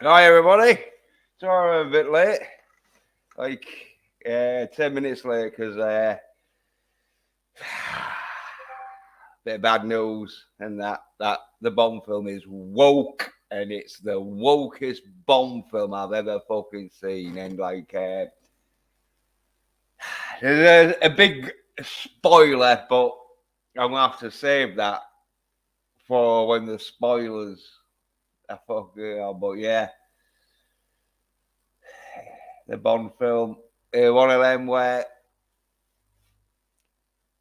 Hi everybody. Sorry I'm a bit late. Like 10 minutes late because bit of bad news and that the Bond film is woke and it's the wokest Bond film I've ever fucking seen. And there's a big spoiler, but I'm gonna have to save that for when the spoilers are fucking on. But yeah, the Bond film, one of them where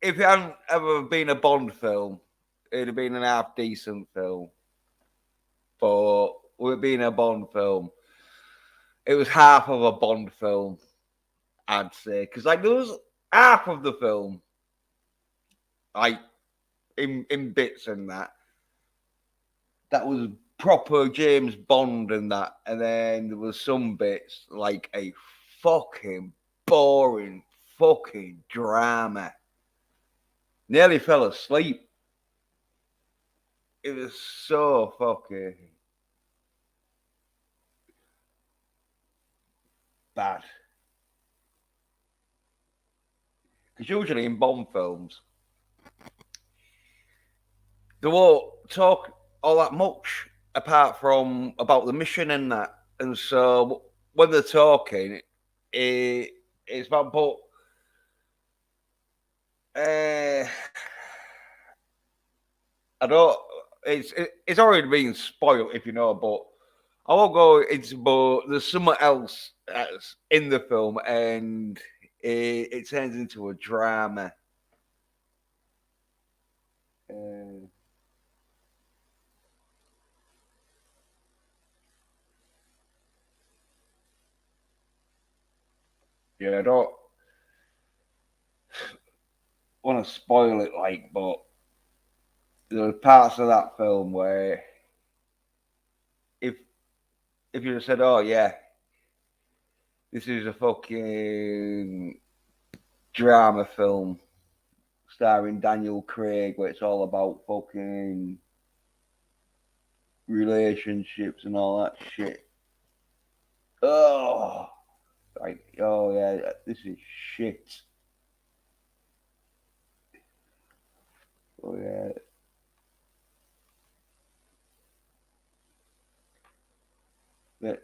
if it hadn't ever been a Bond film, it'd have been an half decent film. But with it being a Bond film, it was half of a Bond film, I'd say. Because like there was half of the film, like in bits and that was proper James Bond and that, and then there was some bits like a fucking boring fucking drama. Nearly fell asleep. It was so fucking bad. Because usually in Bond films, they won't talk all that much apart from about the mission and that. And so when they're talking, it's about, but uh, I don't. It's already been spoiled if you know, but I won't go into. But there's something else that's in the film, and it turns into a drama. Uh, yeah, I don't want to spoil it, like, but there are parts of that film where if if you said, "Oh yeah, this is a fucking drama film starring Daniel Craig, where it's all about fucking relationships and all that shit," oh, like, oh yeah, this is shit. Oh yeah, let's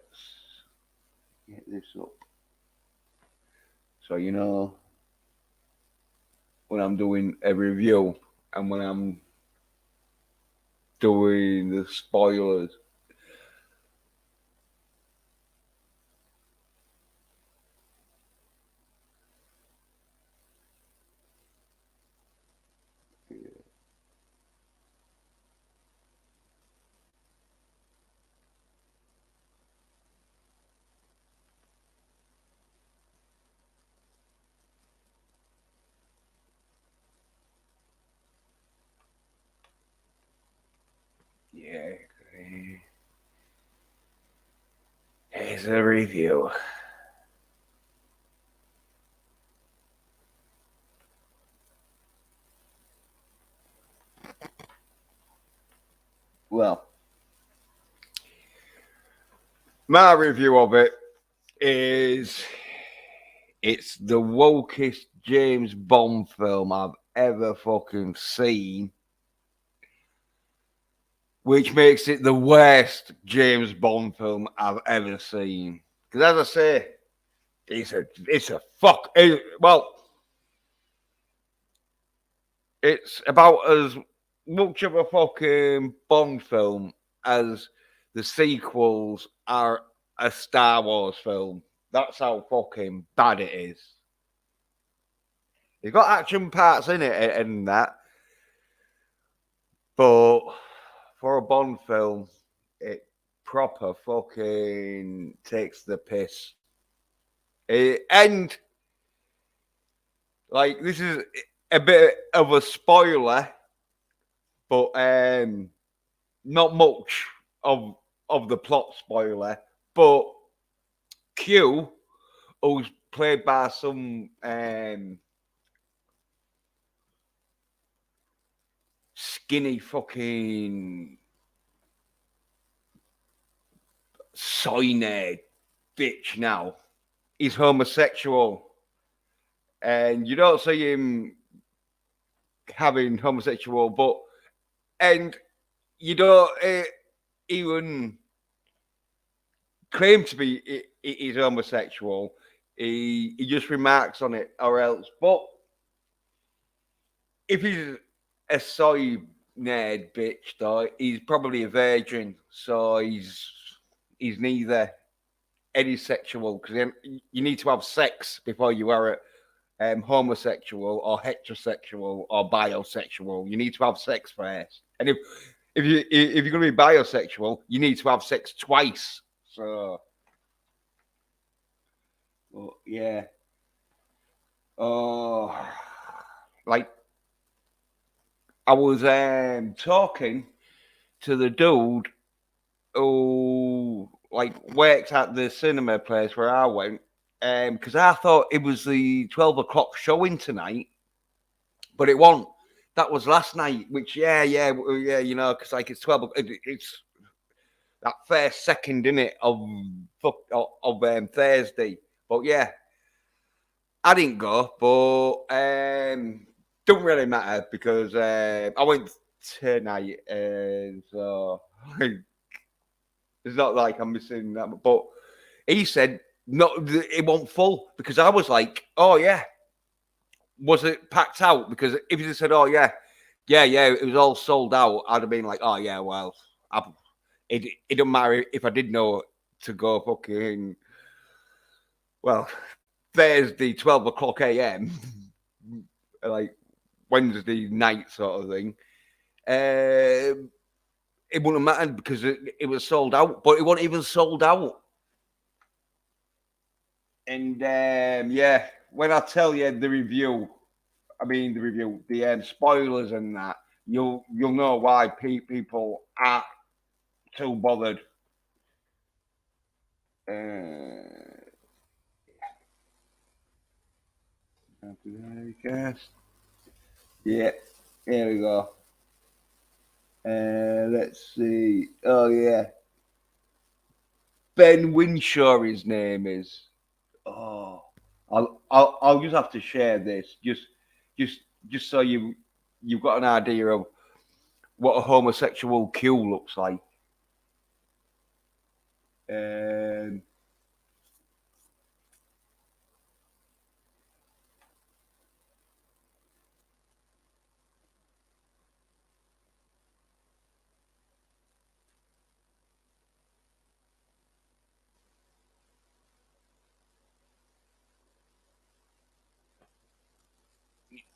get this up. So you know, when I'm doing a review and when I'm doing the spoilers. Yeah, here's a review. Well, my review of it is it's the wokest James Bond film I've ever fucking seen, which makes it the worst James Bond film I've ever seen. Because as I say, it's a fuck. Well, it's about as much of a fucking Bond film as the sequels are a Star Wars film. That's how fucking bad it is. You've got action parts in it and that, but for a Bond film, it proper fucking takes the piss. And like this is a bit of a spoiler, but not much of of the plot spoiler. But Q, who's played by some skinny fucking soy nerd bitch now. He's homosexual. And you don't see him having homosexual, and you don't even claim to be he's homosexual. He just remarks on it or else. But if he's a soy nerd bitch, though, he's probably a virgin, so he's neither any sexual, because you need to have sex before you are homosexual or heterosexual or bisexual. You need to have sex first, and if you're going to be bisexual, you need to have sex twice. So, well, yeah. Oh, like I was talking to the dude who like works at the cinema place where I went, because I thought it was the 12 o'clock showing tonight, but it wasn't. That was last night. Which yeah, you know, because like it's 12. It's that first second in it of Thursday. But yeah, I didn't go, but don't really matter because I went tonight, and so it's not like I'm missing that. But he said no, it wasn't full, because I was like, oh yeah, was it packed out? Because if you just said, oh yeah, it was all sold out, I'd have been like, oh yeah, well, it don't matter if I did know to go fucking, well, Thursday 12 o'clock a.m. like Wednesday night sort of thing. It wouldn't have mattered because it was sold out, but it wasn't even sold out. And yeah, when I tell you the review, the spoilers and that, you'll know why people aren't too bothered. I guess. Yeah, here we go. Let's see. Oh yeah, Ben Winshaw. His name is. Oh, I'll just have to share this. Just so you've got an idea of what a homosexual Q looks like. Um,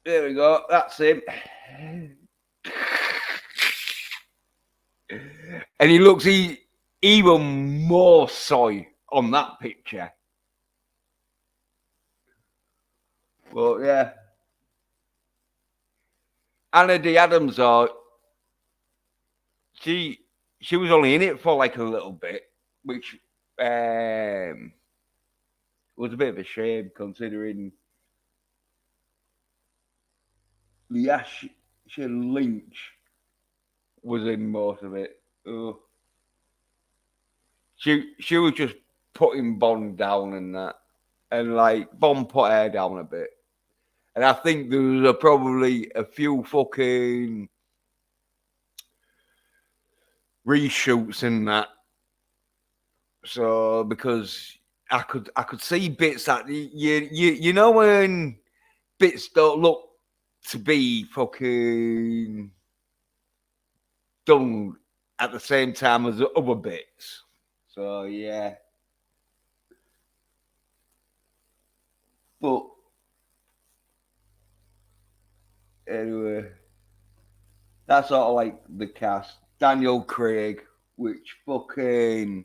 there we go. That's him. And he looks even more soy on that picture. Well, yeah. Anna D. Adams, she was only in it for like a little bit, which was a bit of a shame considering Liasha Lynch was in most of it. She was just putting Bond down and that, and like Bond put her down a bit, and I think there was probably a few fucking reshoots in that. So because I could see bits that you know when bits don't look to be fucking done at the same time as the other bits. So yeah. But anyway, that's sort of like the cast. Daniel Craig, which fucking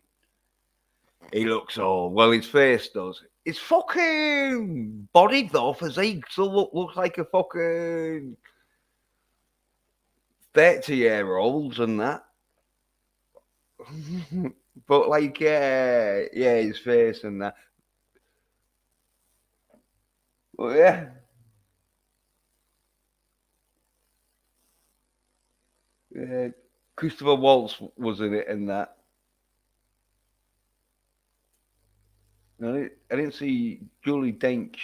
he looks old. Well, his face does. His fucking body though, physique still looks like a fucking 30-year-olds and that. But like, yeah, his face and that. Well, yeah. Yeah, Christopher Waltz was in it and that. I didn't see Julie Dench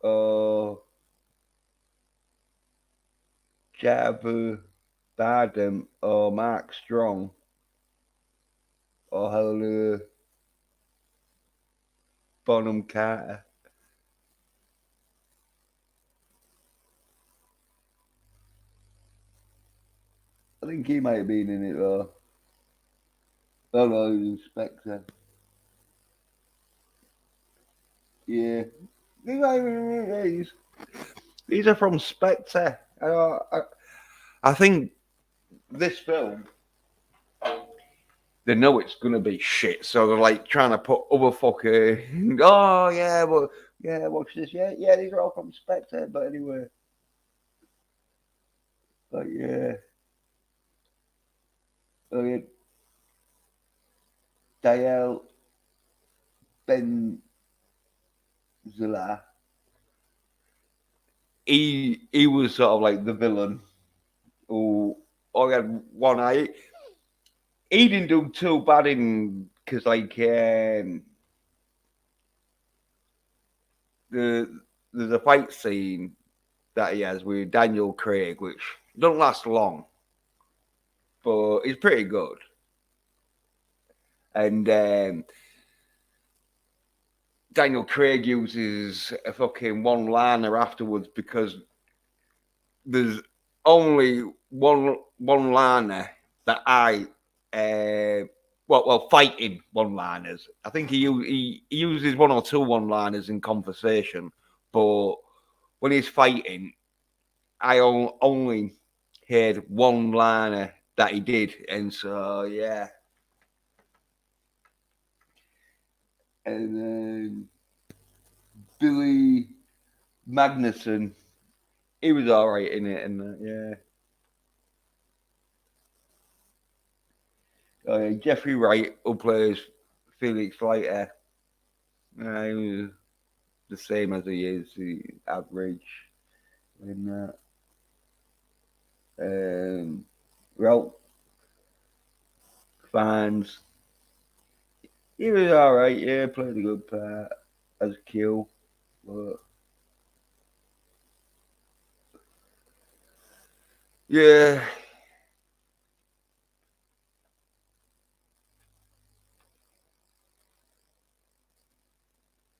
or Jabu Bardem or Mark Strong or Helena Bonham Carter. I think he might have been in it though. Oh no, he was Spectre. Yeah. These are from Spectre. I think this film, they know it's gonna be shit, so they're like trying to put other fucking. Oh yeah, well, yeah, watch this. Yeah, these are all from Spectre. But anyway, but yeah, oh yeah, Dale Benzilla. He was sort of like the villain who only had one eye. He didn't do too bad in because the there's a fight scene that he has with Daniel Craig, which don't last long, but it's pretty good. And Daniel Craig uses a fucking one-liner afterwards because there's only one-liner that fighting one-liners. I think he uses one or two one-liners in conversation, but when he's fighting, I only heard one-liner that he did, and so yeah. And then Billy Magnuson, he was all right in it, and yeah. Jeffrey Wright, who plays Felix Leiter, he was the same as he is, the average. And Ralph Fiennes, he was all right. Yeah, played a good part as Q, but yeah.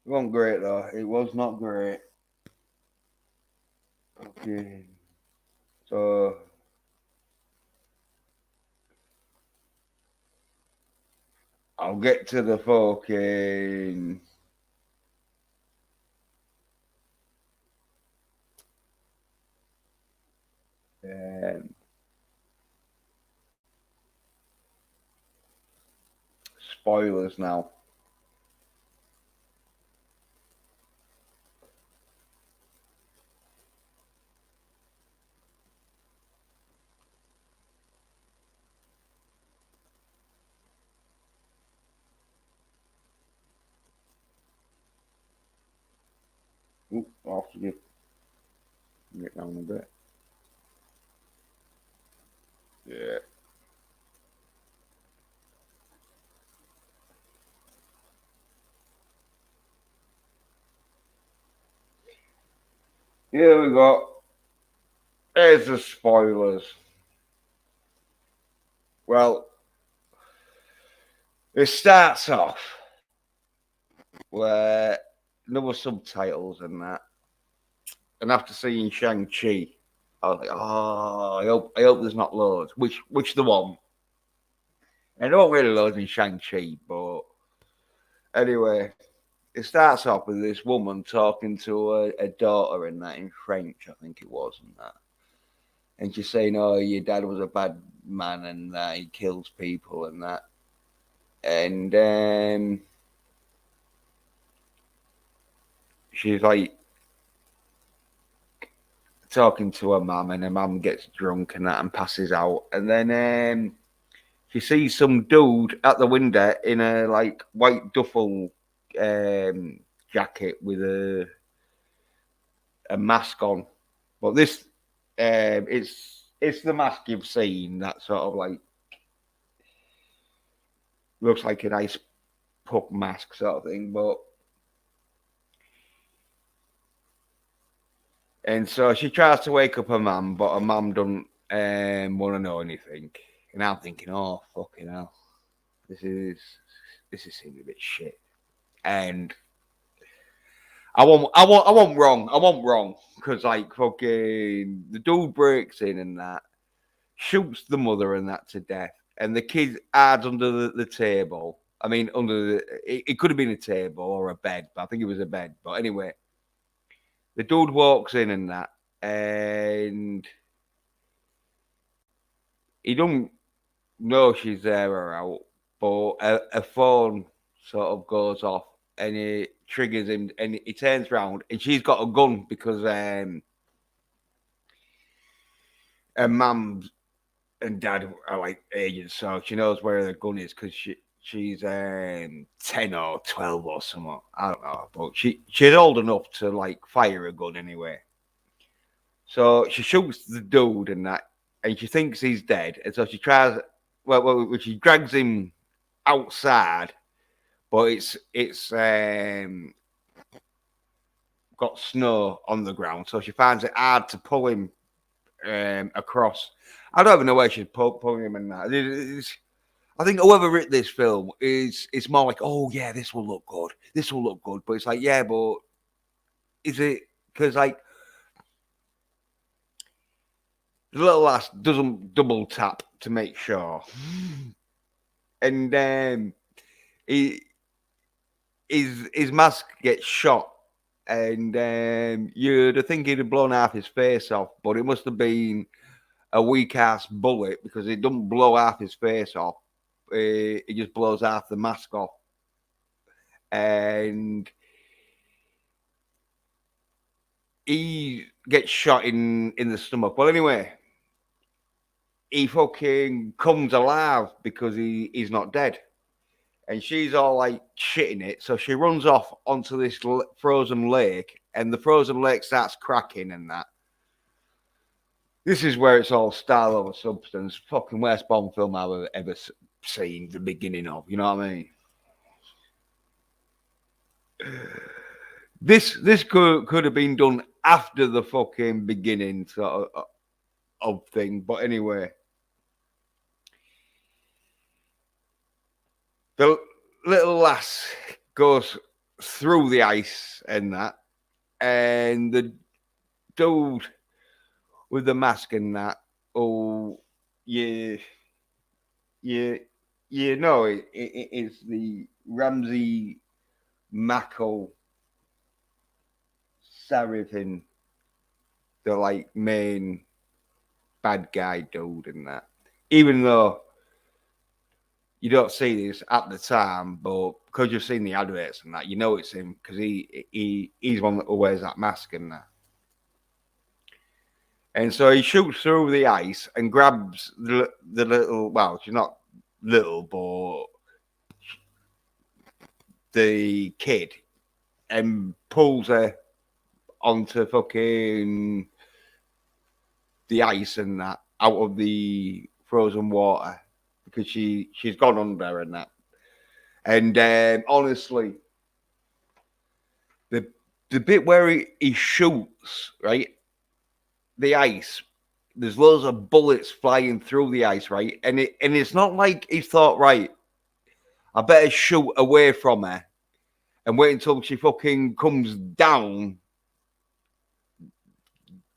It wasn't great though. It was not great. Okay. So I'll get to the fucking um, spoilers now. Ooh, I'll have to get down a bit. Yeah. Here we go. There's the spoilers. Well, it starts off where there were subtitles and that. And after seeing Shang-Chi, I was like, oh, I hope there's not loads. Which the one? And there weren't really loads in Shang-Chi, but anyway, it starts off with this woman talking to a daughter in that in French, I think it was, and that. And she's saying, "Oh, your dad was a bad man, and that he kills people, and that." And she's like talking to her mum, and her mum gets drunk and that, and passes out. And then she sees some dude at the window in a like white duffel jacket with a mask on. But this, it's the mask you've seen that sort of like looks like an ice puck mask sort of thing, and so she tries to wake up her mum, but her mum doesn't want to know anything. And I'm thinking, oh fucking hell, this is seeming a bit shit. And I want wrong, because like fucking the dude breaks in and that shoots the mother and that to death, and the kid hides under the table. I mean, under it could have been a table or a bed, but I think it was a bed. But anyway, the dude walks in and that, and he don't know she's there or out, but a phone sort of goes off, and it triggers him, and he turns around, and she's got a gun because her mum and dad are like agents, so she knows where the gun is because she's 10 or 12 or something. I don't know, but she's old enough to like fire a gun anyway. So she shoots the dude and that, and she thinks he's dead, and so she tries. Well, she drags him outside, but it's got snow on the ground, so she finds it hard to pull him across. I don't even know where she's pulling him in that. I think whoever wrote this film it's more like, oh yeah, this will look good. This will look good. But it's like, yeah, but is it? Because like the little lass doesn't double tap to make sure, and his mask gets shot, and you'd think he'd have blown half his face off, but it must have been a weak ass bullet because it doesn't blow half his face off. It just blows half the mask off, and he gets shot in the stomach. Well, anyway, he fucking comes alive because he's not dead, and she's all like shitting it. So she runs off onto this frozen lake, and the frozen lake starts cracking and that. This is where it's all style over substance. Fucking worst Bond film I've ever seen the beginning of. You know what I mean? This could have been done after the fucking beginning sort of thing. But anyway, the little lass goes through the ice and that, and the dude with the mask and that, oh, you know, it's the Ramsey Mako Sarifin, the like main bad guy dude and that. Even though you don't see this at the time, but because you've seen the adverts and that, you know it's him because he's one that wears that mask and that. And so he shoots through the ice and grabs the little. Well, she's not little, but the kid, and pulls her onto fucking the ice and that out of the frozen water because she's gone under and that. And honestly, the bit where he shoots, right, the ice, there's loads of bullets flying through the ice, right, and it's not like he's thought, right, I better shoot away from her and wait until she fucking comes down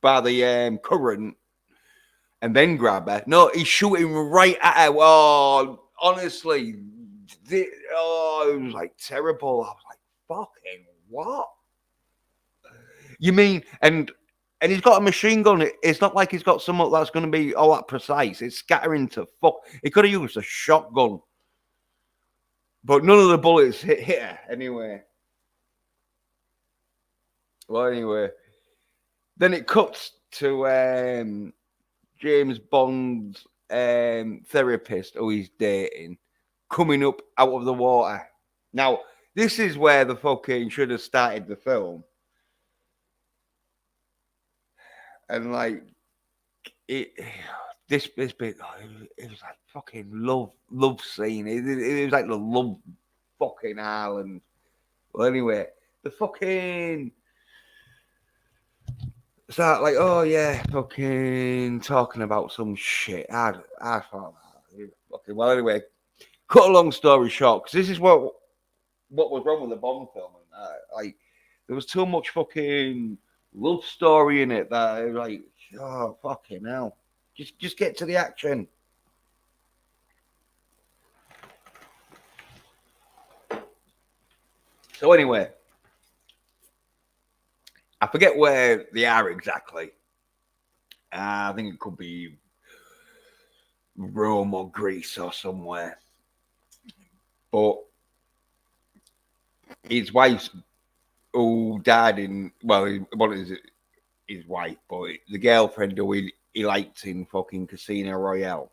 by the current and then grab her. No, he's shooting right at her. Oh, honestly, it was like terrible. I was like, fucking what? You mean, and he's got a machine gun. It's not like he's got something that's going to be all that precise. It's scattering to fuck. He could have used a shotgun. But none of the bullets hit her anyway. Well, anyway. Then it cuts to James Bond's therapist who he's dating coming up out of the water. Now, this is where the fucking should have started the film. And like this bit, it was like fucking love scene. It was like the love fucking Ireland. Well, anyway, the fucking start like, oh yeah, fucking talking about some shit. I thought, fucking. Well, anyway, cut a long story short, because this is what was wrong with the Bond film. Like, there was too much fucking love story in it that I was like, oh fucking hell, just get to the action. So anyway, I forget where they are exactly. I think it could be Rome or Greece or somewhere. But his wife, who died in, well, his wife, but the girlfriend who he liked in fucking Casino Royale.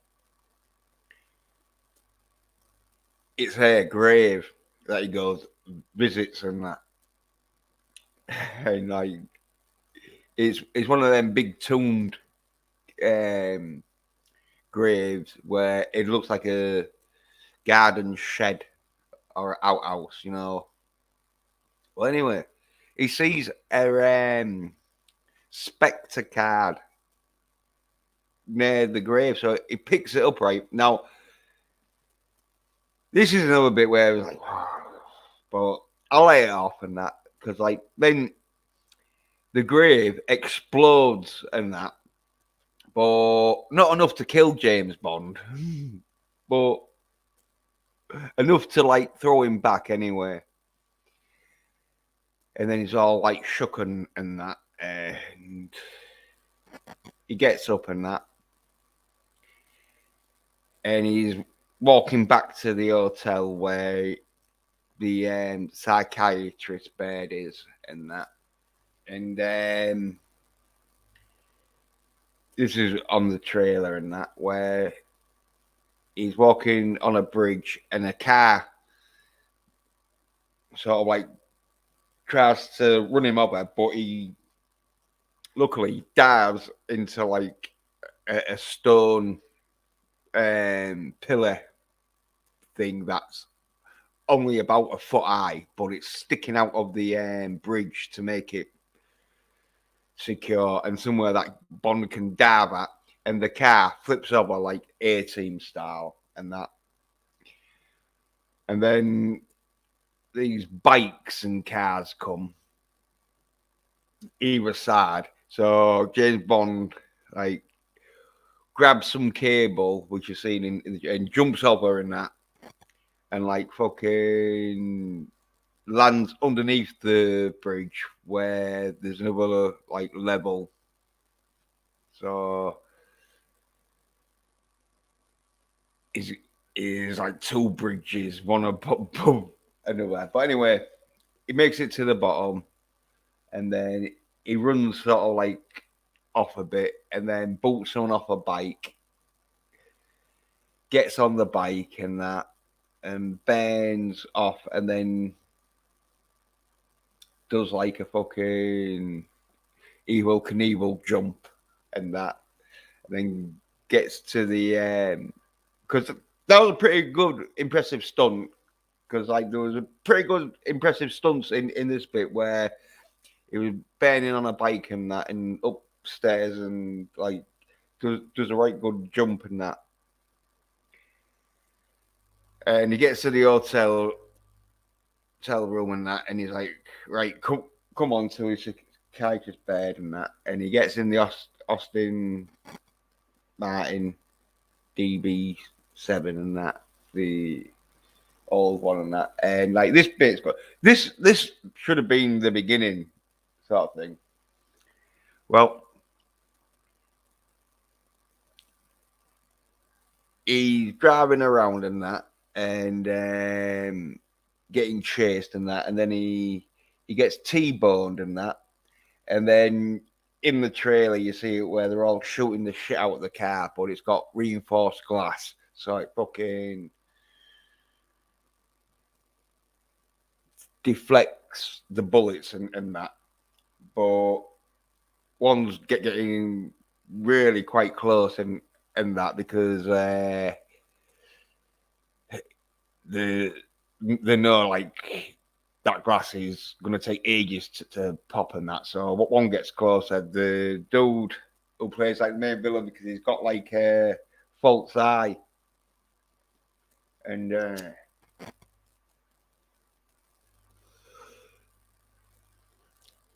It's her grave that he goes visits and that. And like, it's one of them big tombed um, graves where it looks like a garden shed or outhouse, you know. Well, anyway, he sees a Spectre card near the grave, so he picks it up. Right now, this is another bit where I was like, but I'll lay it off and that because, like, then the grave explodes and that, but not enough to kill James Bond, but enough to like throw him back anyway. And then he's all like shook and that, and he gets up and that, and he's walking back to the hotel where the psychiatrist bed is and that, and this is on the trailer and that where he's walking on a bridge and a car sort of like tries to run him over, but he luckily dives into like a stone pillar thing that's only about a foot high, but it's sticking out of the bridge to make it secure and somewhere that Bond can dive at. And the car flips over like A-Team style and that. And then these bikes and cars come either side. So James Bond like grabs some cable, which you've seen and jumps over in that, and like fucking lands underneath the bridge where there's another like level. So is like two bridges, one above another. But anyway, he makes it to the bottom, and then he runs sort of like off a bit, and then bolts on off a bike, gets on the bike and that, and bends off, and then does like a fucking Evel Knievel jump and that, and then gets to the because that was a pretty good impressive stunt, because like there was a pretty good impressive stunts in this bit where he was bending on a bike and that, and upstairs, and like does a right good jump and that, and he gets to the hotel room and that, and he's like, right, come on to his psychiatrist's bed and that, and he gets in the Austin Martin DB7 and that, the old one and that, and like this bit's got this should have been the beginning sort of thing. Well, he's driving around and that, and getting chased and that, and then he gets T-boned and that, and then in the trailer you see it where they're all shooting the shit out of the car, but it's got reinforced glass, so it fucking deflects the bullets and that. But one's getting really quite close and that, because the they know like that grass is going to take ages to pop and that. So what one gets closer, the dude who plays like the main villain because he's got like a false eye, and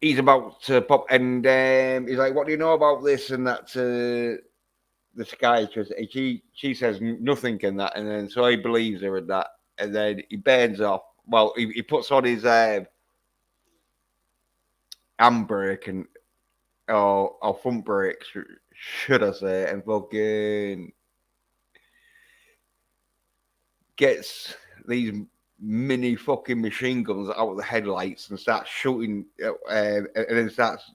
he's about to pop, and he's like, "What do you know about this?" And that to the psychiatrist, and she says nothing in that, and then so he believes her in that, and then he burns off. Well, he puts on his handbrake and or front brake, should I say, and fucking gets these mini fucking machine guns out of the headlights and starts shooting, and then starts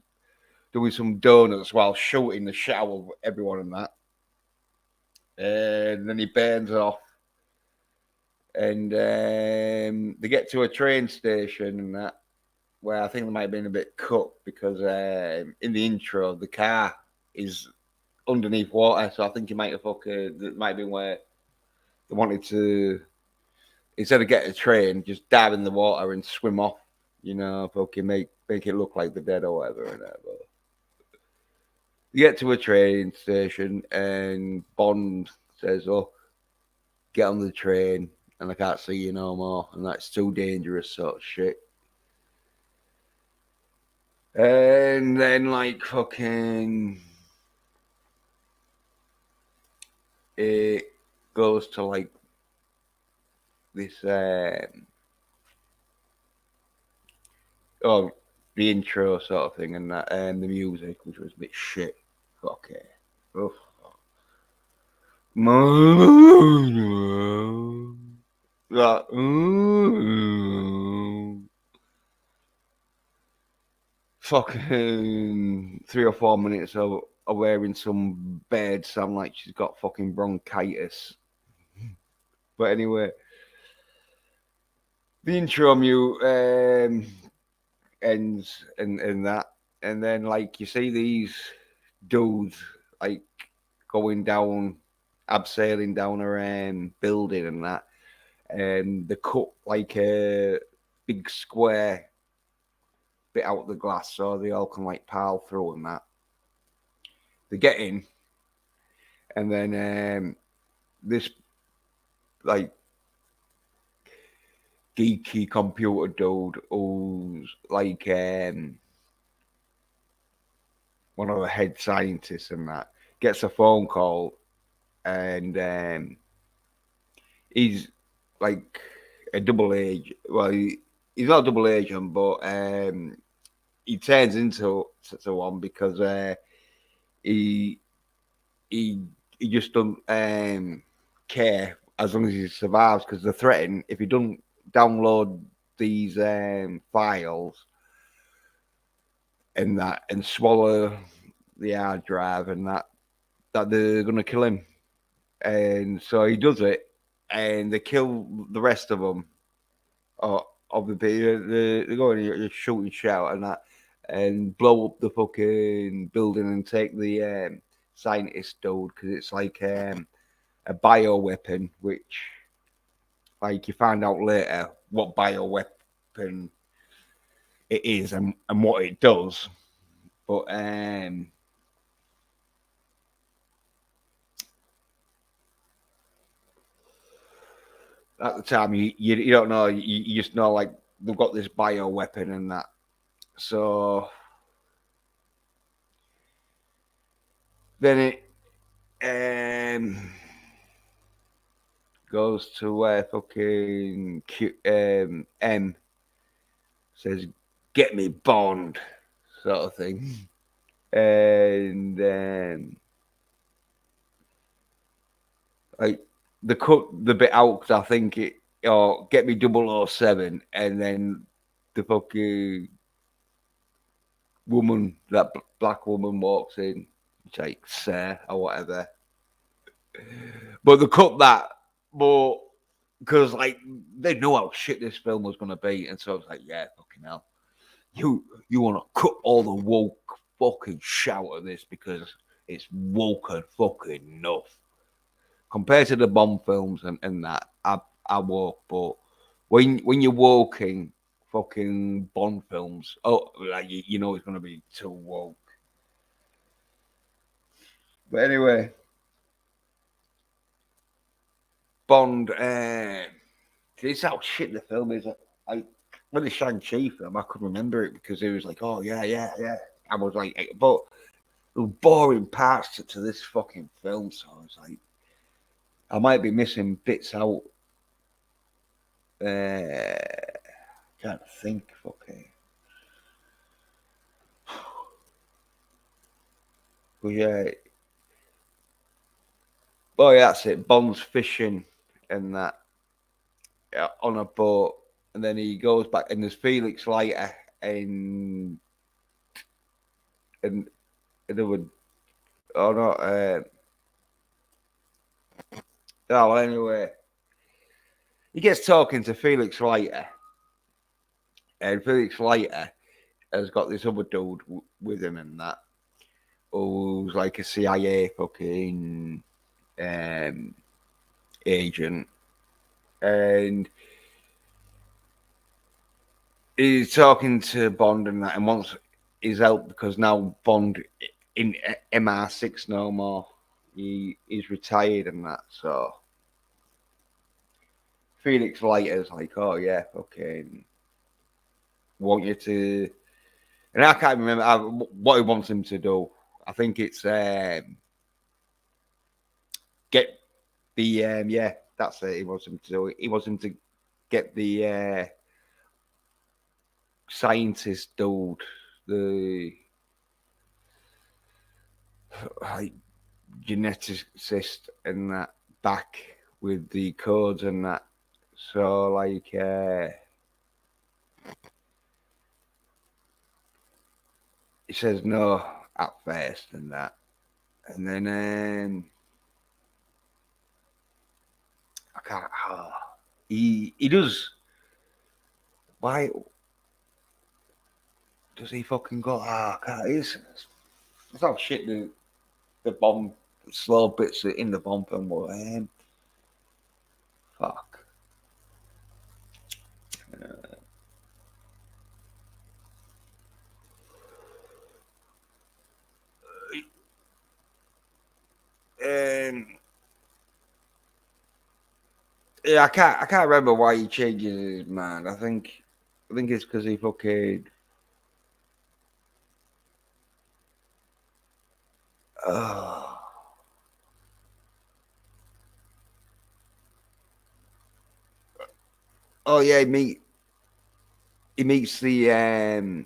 doing some donuts while shooting the shit out of everyone and that. And then he burns off, and they get to a train station and that, where I think they might have been a bit cut because in the intro the car is underneath water, so I think it might have it might have been where they wanted to, instead of getting a train, just dive in the water and swim off, fucking make it look like they're dead or whatever. And that. But you get to a train station and Bond says, "Oh, get on the train, and I can't see you no more, and that's too dangerous," sort of shit. And then like fucking it goes to like this oh, the intro sort of thing and that, and the music, which was a bit shit. Okay. Oof. Like, fucking 3 or 4 minutes of wearing some bed sound like she's got fucking bronchitis. But anyway, the intro mute ends and that, and then like you see these dudes like going down, abseiling down a building and that, and they cut like a big square bit out of the glass so they all can like pile through and that. They get in, and then this like geeky computer dude who's like one of the head scientists and that gets a phone call, and he's like a double agent. Well, he's not a double agent, but he turns into one because he he he just don't care as long as he survives, because they're threatened if he don't download these files and that and swallow the hard drive and that they're gonna kill him. And so he does it, and they kill the rest of them. Of the they go and shoot and shout and that, and blow up the fucking building and take the scientist dude, because it's like a bio weapon, which like you find out later what bio weapon it is and what it does. But at the time you don't know, you just know like they've got this bio weapon and that. So then it goes to where fucking M says, "Get me Bond," sort of thing. And like they cut the bit out because I think it, or "Get me 007," and then the fucking woman, that black woman, walks in. It's like "Sir" or whatever. But they cut that, but because like they know how shit this film was gonna be, and so it's like, yeah, fucking hell, you want to cut all the woke fucking shout of this because it's woke and fucking enough compared to the Bond films and that. I woke, but when you're walking fucking Bond films, oh, like you know it's gonna be too woke. But anyway, Bond. It's how shit the film is. I when the Shang-Chi film, I could remember it because it was like, oh yeah, yeah, yeah. I was like, but the boring parts to this fucking film, so I was like, I might be missing bits out. Can't think, fucking. But yeah, oh yeah, that's it. Bond's fishing and that on a boat, and then he goes back, and there's Felix Leiter and and there would oh no, oh well, anyway, he gets talking to Felix Leiter, and Felix Leiter has got this other dude with him and that, who's like a CIA fucking um, agent, and he's talking to Bond and that, and wants his help because now Bond in MR6 no more. He's retired and that, so Felix Leiter's like, oh yeah, okay, want you to, and I can't remember what he wants him to do. I think it's get the yeah, that's it. He wants him to do it. He wants him to get the scientist dude, the like geneticist and that back with the codes and that. So like he says no at first and that, and then I can't. Oh, he does. Why does he fucking go? Ah, oh, it's how shit the bomb slow bits in the bomb film were. Fuck. Um, yeah, I can't remember why he changes his mind. I think it's because he fucking. Oh, oh yeah, he meets the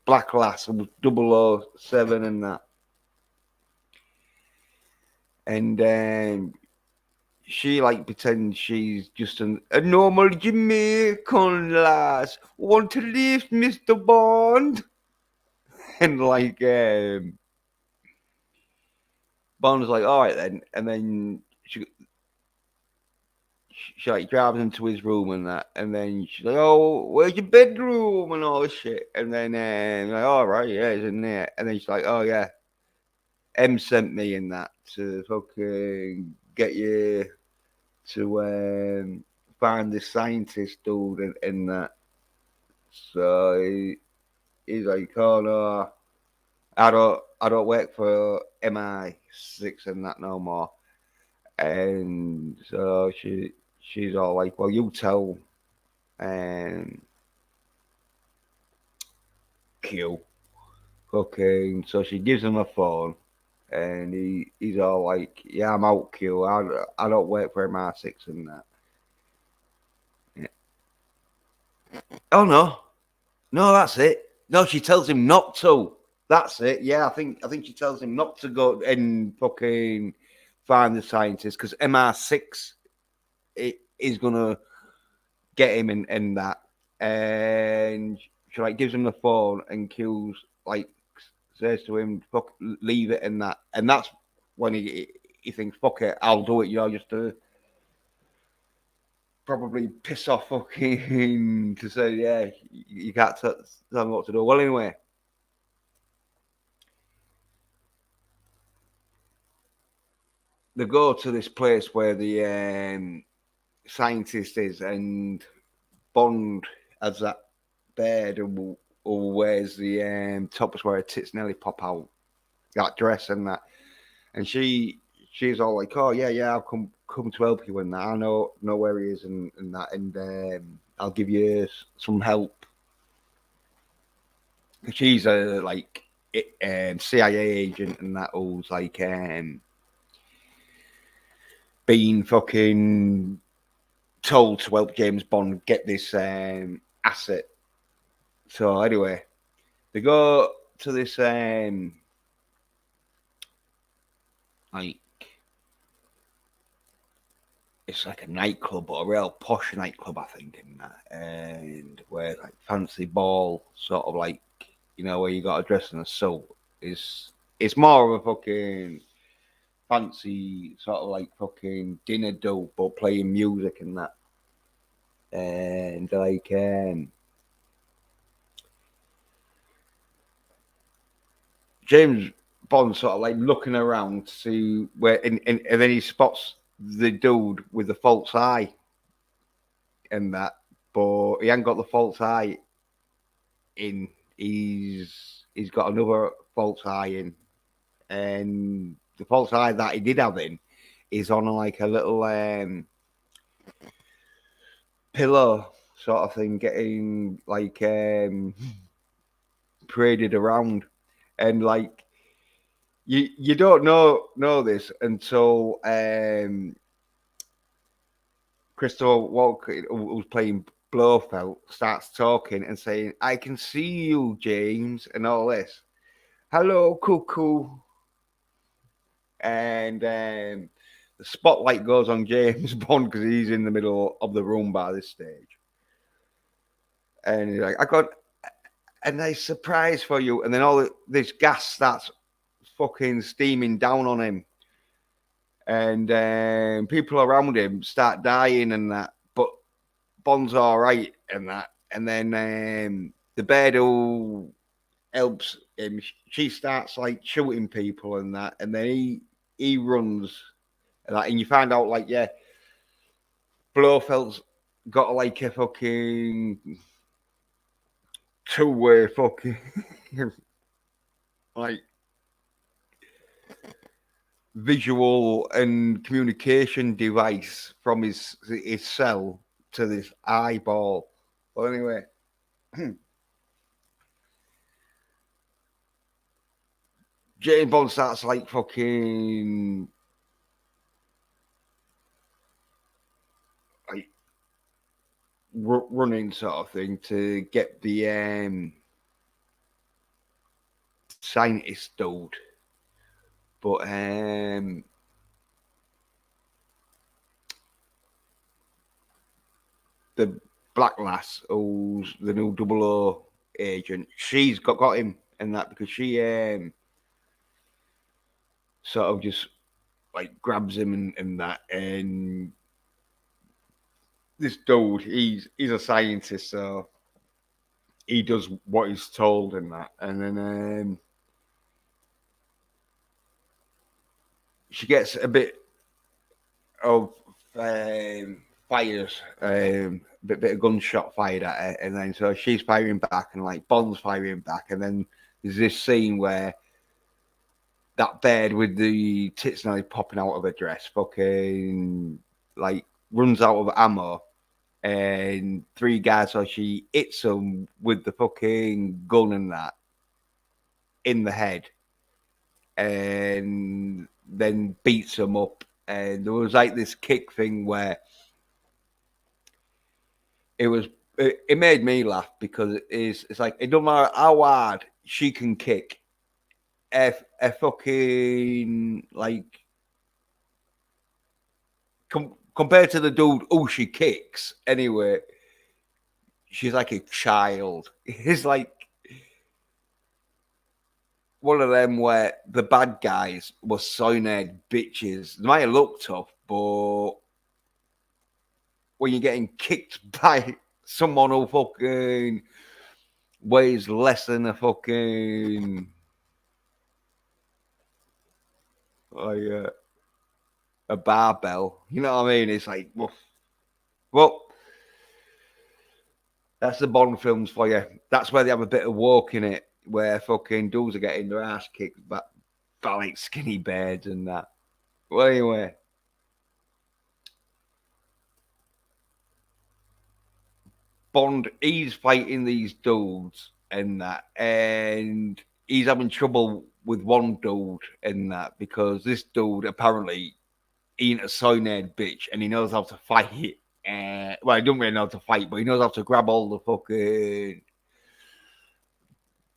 black lass of 007 and that, and she like pretends she's just a normal Jamaican lass. Want to live, Mr. Bond? And like Bond's like, all right then, and then she like grabs him to his room and that, and then she's like, "Oh, where's your bedroom?" and all this shit, and then like, "All right, yeah, it's in there," and then she's like, "Oh yeah, M sent me in that to fucking get you to find this scientist dude in that." So he's like, "Oh no, I don't work for MI6 and that no more." And so she's all like, "Well, you tell um, Q." Okay, so she gives him a phone, and he's all like, "Yeah, I'm out, Q. I don't work for MI6 and that." Yeah. Oh no, no, that's it. No, she tells him not to. That's it. Yeah, I think she tells him not to go and fucking find the scientist because MI6 is gonna get him in that, and she like gives him the phone and kills like says to him, "Fuck, leave it," in that, and that's when he thinks, "Fuck it, I'll do it," just to probably piss off fucking to say, "Yeah, you can't tell me what to do." Well, anyway, they go to this place where scientist is, and Bond has that beard who wears the tops where her tits nearly pop out, that dress and that, and she's all like, oh yeah, I'll come to help you and that. I know where he is and that, and I'll give you some help. She's a like CIA agent and that, who's like been fucking told to help James Bond get this asset. So anyway, they go to this like, it's like a nightclub, but a real posh nightclub, I think, in that, and where like fancy ball, sort of like, where you got to dress in a suit. It's more of a fucking fancy sort of like fucking dinner do, but playing music and that, and like James Bond sort of like looking around to see where, and then he spots the dude with the false eye and that, but he ain't got the false eye in. He's got another false eye in, and the false eye that he did have in is on like a little pillow sort of thing, getting like paraded around, and like you don't know this until Christopher Walken, who's playing Blofeld, starts talking and saying, "I can see you, James," and all this. Hello, cuckoo. And the spotlight goes on James Bond because he's in the middle of the room by this stage. And he's like, I got a nice surprise for you. And then all this gas starts fucking steaming down on him. And people around him start dying and that. But Bond's all right and that. And then the bed who helps him, she starts like shooting people and that. And then he runs. And you find out, like, yeah, Blofeld's got like a fucking two-way fucking like visual and communication device from his cell to this eyeball. Well, anyway, James Bond starts like fucking like running sort of thing to get the scientist dude, but the black lass, who's the new 00 agent, she's got him and that, because she sort of just like grabs him and that, and this dude, he's a scientist, so he does what he's told and that, and then she gets a bit of fires, bit of gunshot fired at her, and then so she's firing back, and like Bond's firing back, and then there's this scene where that bed with the tits nearly popping out of her dress fucking like runs out of ammo, and three guys, so she hits them with the fucking gun and that in the head, and then beats them up. And there was like this kick thing where it made me laugh, because it's like, it don't matter how hard she can kick, a fucking like compared to the dude who she kicks anyway, she's like a child. It's like one of them where the bad guys were cyanide bitches. They might have looked tough, but when you're getting kicked by someone who fucking weighs less than a fucking like a barbell, you know what I mean? It's like, woof. Well, that's the Bond films for you. That's where they have a bit of walk in it, where fucking dudes are getting their ass kicked by like skinny bears and that. Well, anyway, Bond, he's fighting these dudes and that, and he's having trouble with one dude and that because this dude apparently ain't a cyanide bitch and he knows how to fight it. Well, he don't really know how to fight, but he knows how to grab all the fucking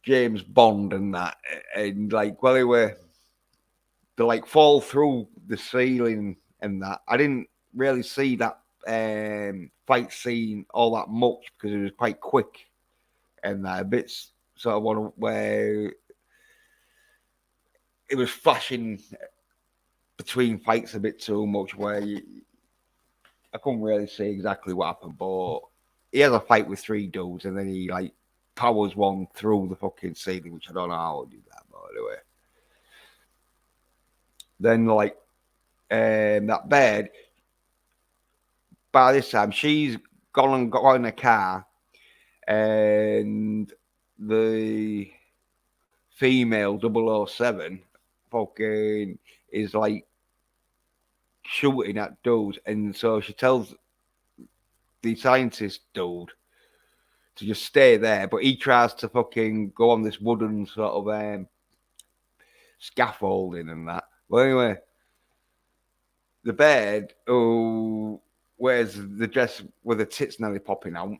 James Bond and that, and like, well, they like fall through the ceiling and that. I didn't really see that fight scene all that much because it was quite quick and that a bit sort of one where it was flashing between fights a bit too much where I couldn't really see exactly what happened, but he has a fight with three dudes and then he like powers one through the fucking ceiling, which I don't know how he did that, but anyway. Then like that bed, by this time she's gone and got in a car and the female 007 fucking is like shooting at dudes, and so she tells the scientist dude to just stay there, but he tries to fucking go on this wooden sort of scaffolding and that. Well, anyway, the bed who wears the dress with the tits nearly popping out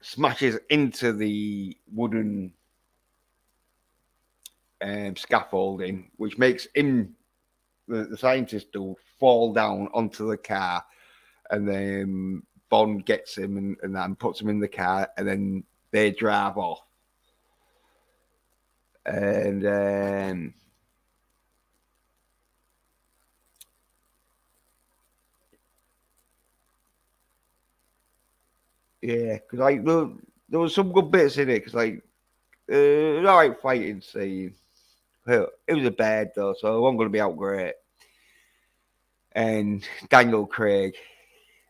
smashes into the wooden scaffolding, which makes him, the scientist dude, fall down onto the car, and then Bond gets him and puts him in the car, and then they drive off. And yeah, because like there was some good bits in it, because like all right fighting scene. It was a bad though, so it wasn't going to be out great. And Daniel Craig,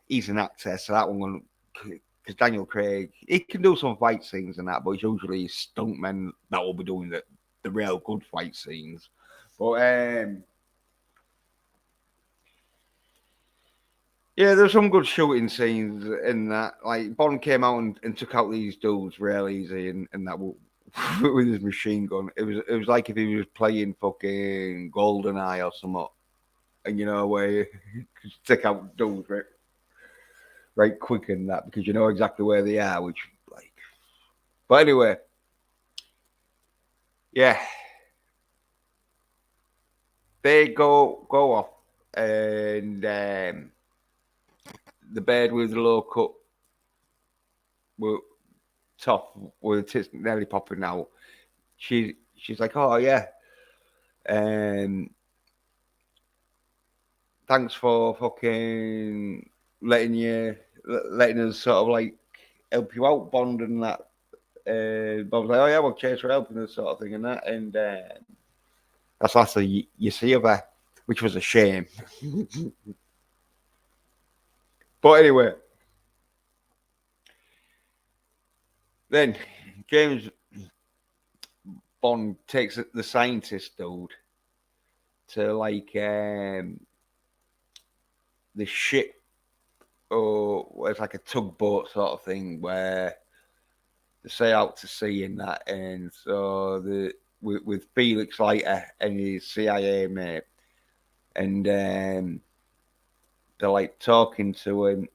he's an actor, so that one, because Daniel Craig, he can do some fight scenes and that, but it's usually stuntmen that will be doing the real good fight scenes. But yeah, there's some good shooting scenes in that. Like Bond came out and took out these dudes real easy, and that with his machine gun. It was like if he was playing fucking GoldenEye or something, and you know where you take out dudes right quick and that because you know exactly where they are. Which like, but anyway, yeah, they go off, and the bed with the low cut top with the tits nearly popping out. She's like, oh yeah, um, thanks for fucking letting us sort of like help you out, Bond, and that. But I was like, oh yeah, well, cheers for helping us, sort of thing, and that. And that's last you see of her, which was a shame. But anyway, then James Bond takes the scientist dude to like the ship, or it's like a tugboat sort of thing where they say out to sea in that, and so with Felix Leiter and his CIA mate, and they're like talking to him,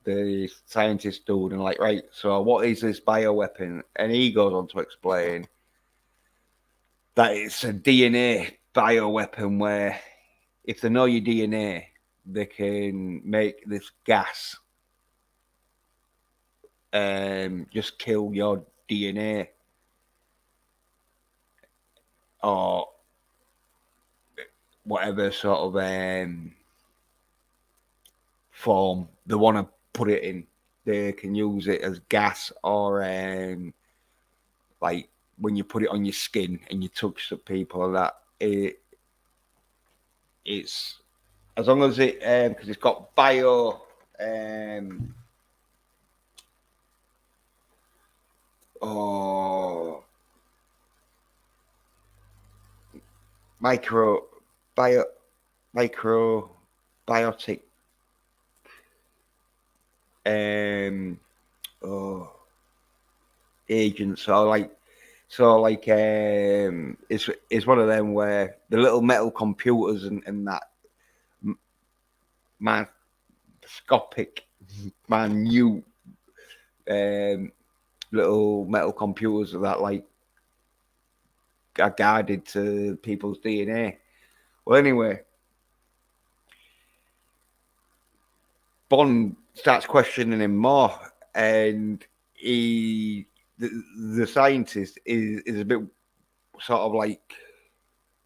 the scientist dude, and like, right, so what is this bioweapon? And he goes on to explain that it's a DNA bioweapon where if they know your DNA, they can make this gas just kill your DNA or whatever sort of form they want to put it in. They can use it as gas or like when you put it on your skin and you touch the people and that. It's as long as it because it's got bio micro bio microbiotic oh, agents. It's one of them where the little metal computers and that microscopic minute little metal computers that like are guided to people's DNA. Well, anyway, Bond starts questioning him more, and the scientist is a bit sort of like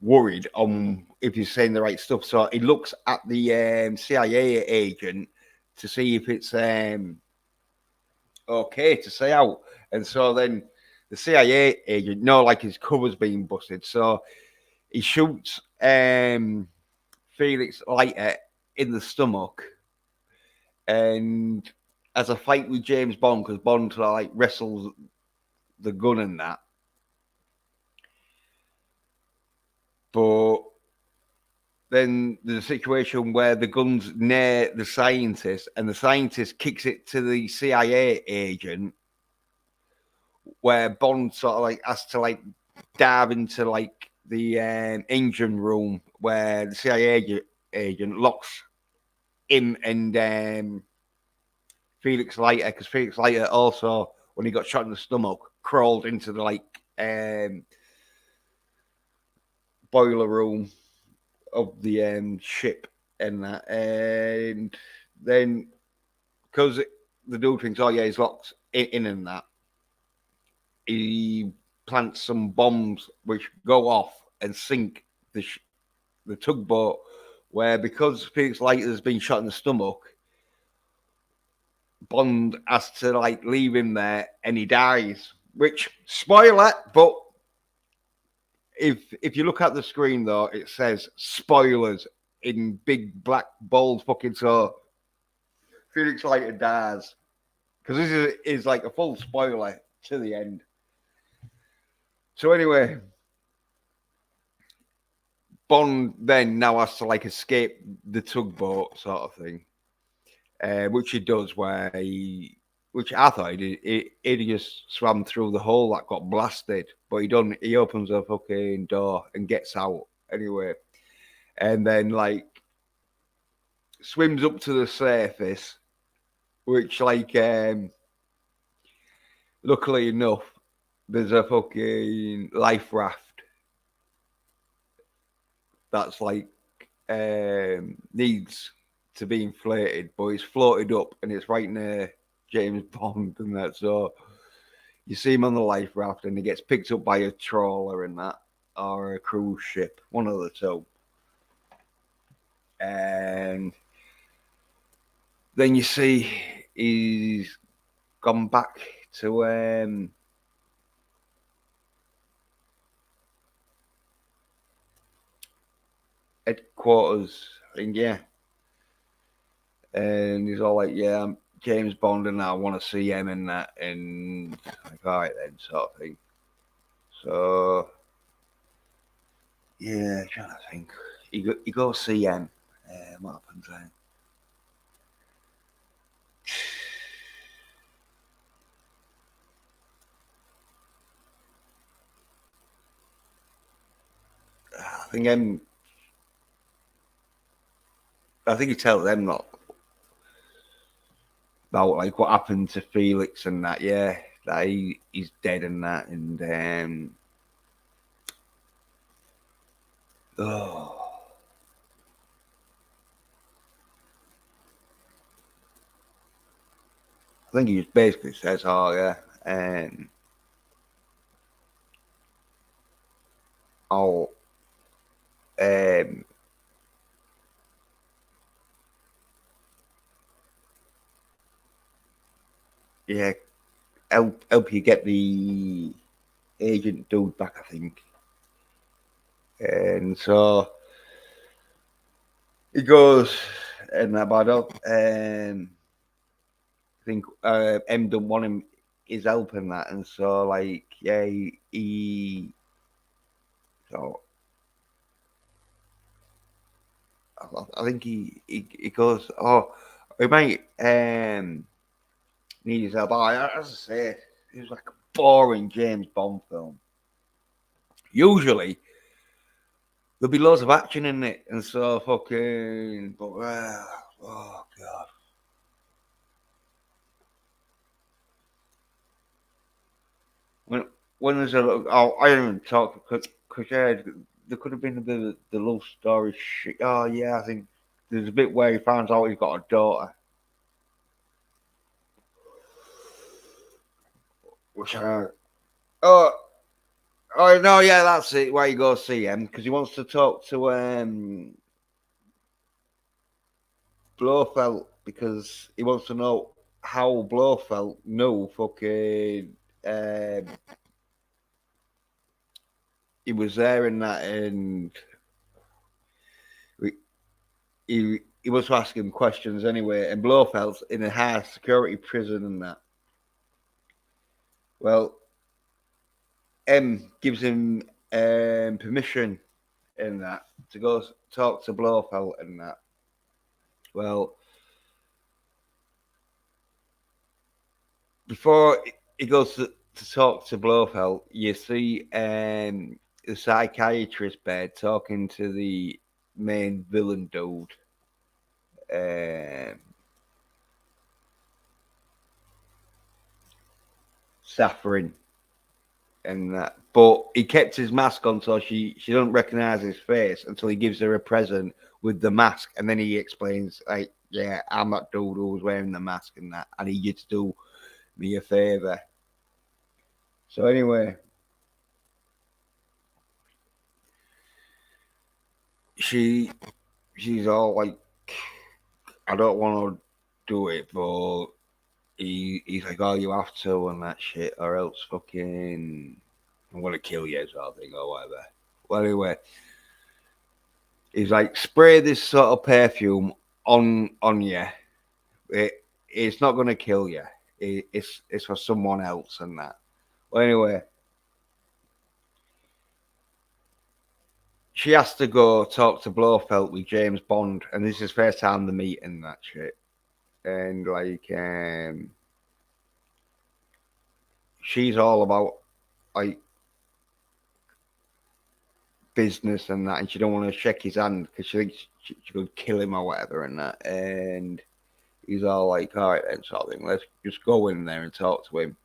worried on if he's saying the right stuff. So he looks at the CIA agent to see if it's okay to say out. And so then the CIA agent, like his cover's being busted. So he shoots Felix Leiter in the stomach, and as a fight with James Bond, because Bond like wrestles the gun and that. But then there's a situation where the gun's near the scientist, and the scientist kicks it to the CIA agent, where Bond sort of like has to like dive into like the engine room where the CIA agent locks him and Felix Leiter, because Felix Leiter also, when he got shot in the stomach, crawled into the like boiler room of the ship and that, and then because the dude thinks, oh yeah, he's locked in and that, he plants some bombs which go off and sink the tugboat. Where because Felix Leiter has been shot in the stomach, Bond has to like leave him there, and he dies. Which spoiler, but if you look at the screen though, it says spoilers in big black bold fucking, so Felix Leiter dies, because this is like a full spoiler to the end. So anyway, Bond then now has to like escape the tugboat sort of thing, which he does. Which I thought he just swam through the hole that got blasted, but he don't. He opens a fucking door and gets out anyway, and then like swims up to the surface, which like luckily enough, there's a fucking life raft that's like needs to be inflated, but it's floated up and it's right near James Bond and that. So you see him on the life raft and he gets picked up by a trawler and that, or a cruise ship, one of the two. And then you see he's gone back to headquarters, I think, yeah. And he's all like, yeah, I'm James Bond and I want to see him and that. And like, all right then, sort of thing. So, yeah, trying to think. You go see him. What happens then? I think I think he tells them not about like what happened to Felix and that. Yeah, that he's dead and that. And oh, I think he just basically says, "Oh yeah," and I'll um, yeah, help you get the agent dude back, I think. And so he goes and about up, and I think M don't want him his help in that, and so like yeah, he so I think he goes, oh, we might need his help. Oh, as I say, it was like a boring James Bond film. Usually, there'll be loads of action in it, and so fucking, but, oh, God. When, when there's a, oh, I didn't even talk, because yeah, there could have been a bit of the love story shit. Oh, yeah, I think there's a bit where he finds out he's got a daughter. Which oh, oh no, yeah, that's it. Where you go see him because he wants to talk to Blofeld because he wants to know how Blofeld knew fucking he was there and that, and he was to ask him questions anyway. And Blofeld's in a high security prison and that. Well, M gives him permission in that to go talk to Blofeld and that. Well, before he goes to talk to Blofeld, you see the psychiatrist bed talking to the main villain dude. Saffron and that. But he kept his mask on so she doesn't recognise his face until he gives her a present with the mask, and then he explains like, yeah, I'm that dude who was wearing the mask and that, and he need to do me a favour. So anyway, she's all like, I don't want to do it, but he's like, oh, you have to and that shit, or else fucking I'm gonna kill you, sort of thing, or whatever. Well, anyway, he's like, spray this sort of perfume on you. It's not gonna kill you. It's for someone else and that. Well, anyway, she has to go talk to Blofeld with James Bond, and this is first time they meet and that shit. And like, she's all about like business and that, and she don't want to shake his hand because she thinks she could kill him or whatever and that. And he's all like, all right then, sort of thing. Let's just go in there and talk to him.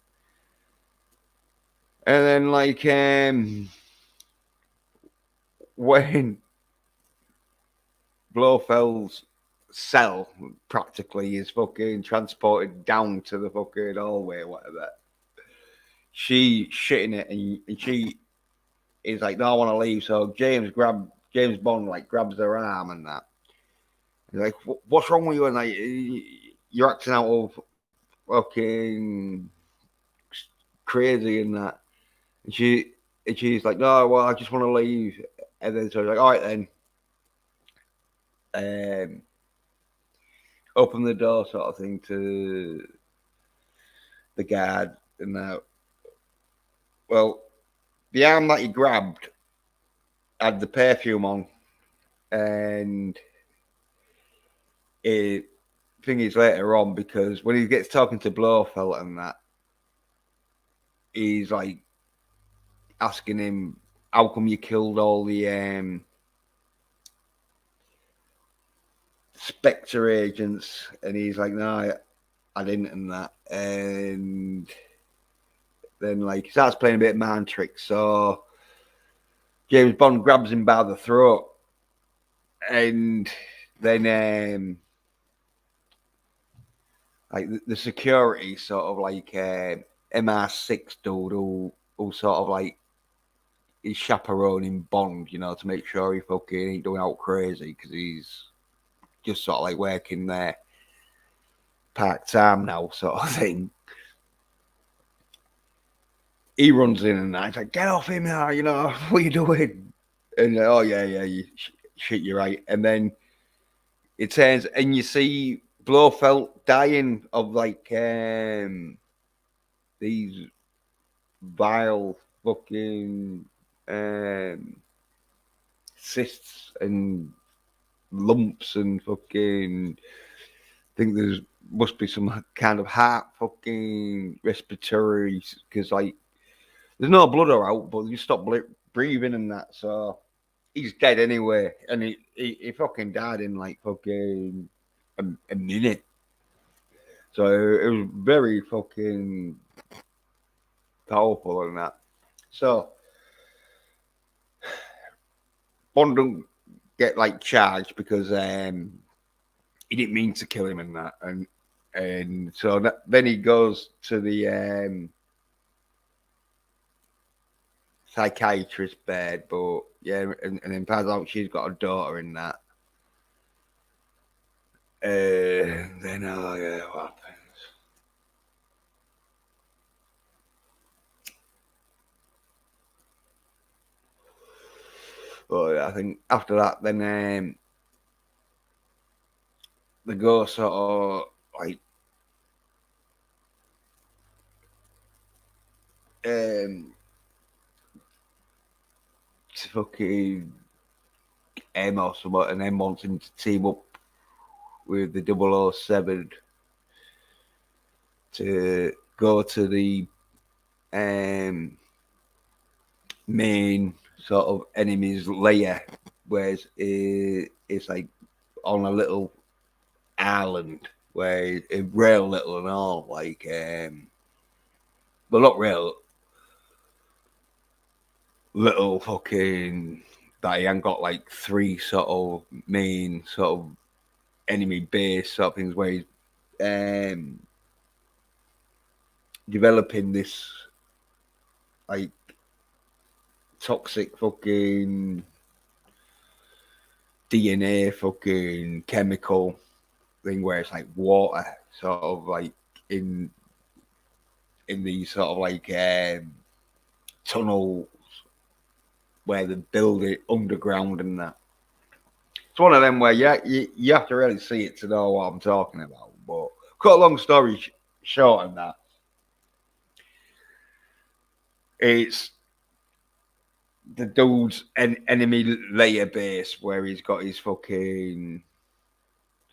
And then like, when Blofeld's cell practically is fucking transported down to the fucking hallway or whatever, she shitting it, and she is like, no, I want to leave. So James Bond like grabs her arm and that. He's like, what's wrong with you? And like, you're acting out of fucking crazy and that. And she's like, no, well, I just want to leave. And then so he's like, all right then. Open the door, sort of thing, to the guard and that. Well, the arm that he grabbed had the perfume on, and it thing is later on because when he gets talking to Blofeld and that, he's like asking him, "How come you killed all the Spectre agents?" And he's like, "No, I didn't," and that. And then like he starts playing a bit of mind tricks. So James Bond grabs him by the throat, and then like the security sort of like MR6 dude who sort of like is chaperoning Bond, you know, to make sure he fucking ain't doing out crazy because he's just sort of like working there part time now, sort of thing. He runs in and he's like, "Get off him now, you know, what are you doing?" And oh yeah, you shit, you're right. And then it turns, and you see Blofeld dying of like these vile fucking cysts and lumps and fucking. I think there's must be some kind of heart fucking respiratory because like there's no blood out, but you stop breathing and that. So he's dead anyway, and he fucking died in like fucking a minute. So it was very fucking powerful and that. So Bond don't get like charged because he didn't mean to kill him and that, and so then he goes to the psychiatrist bed, but yeah, and then finds out she's got a daughter in that. Then oh yeah, what happens? Oh yeah, I think after that, then they go sort of like to fucking M or something, and then wants him to team up with the 007 to go to the main sort of enemy's lair, whereas it's like on a little island where it's real little and all, like well, not real little fucking that he ain't got like three sort of main sort of enemy base sort of things where he's developing this like toxic fucking DNA fucking chemical thing where it's like water sort of like in these sort of like tunnels where they build it underground and that. It's one of them where you have to really see it to know what I'm talking about. But cut a long story short on that, it's the dude's enemy layer base where he's got his fucking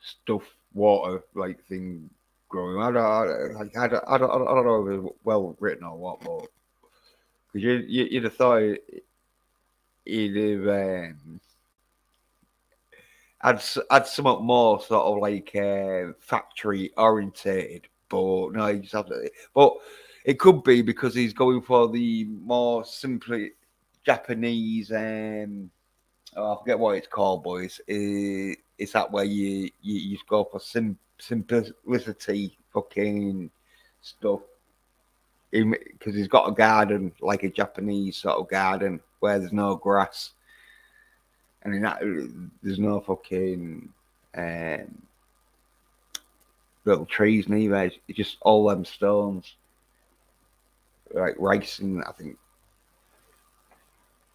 stuff water like thing growing. I don't know if it's well written or what, but because you'd have thought he'd have had somewhat more sort of like factory orientated, but no, he just have to. But it could be because he's going for the more simply Japanese. I forget what it's called, boys. It's that way you just go for simplicity, fucking stuff. Because he's got a garden like a Japanese sort of garden where there's no grass, and in that there's no fucking little trees neither. It's just all them stones, like rice and I think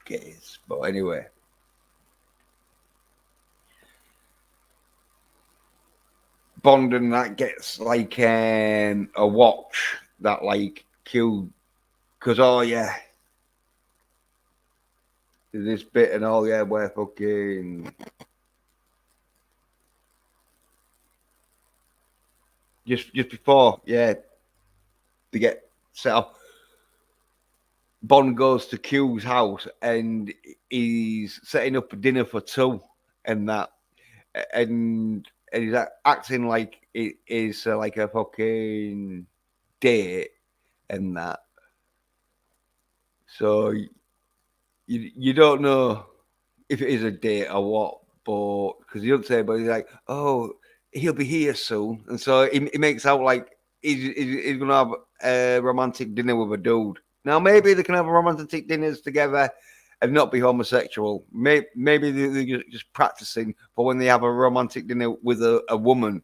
it is. But anyway, Bond and that gets like a watch that like killed because oh yeah, this bit and all yeah where fucking just before yeah they get set up. Bond goes to Q's house and he's setting up a dinner for two and that and he's acting like it is like a fucking date and that. So you don't know if it is a date or what, but because he doesn't say, but he's like, oh, he'll be here soon, and so he makes out like he's gonna have a romantic dinner with a dude. Now maybe they can have romantic dinners together and not be homosexual. Maybe they're just practicing for when they have a romantic dinner with a woman.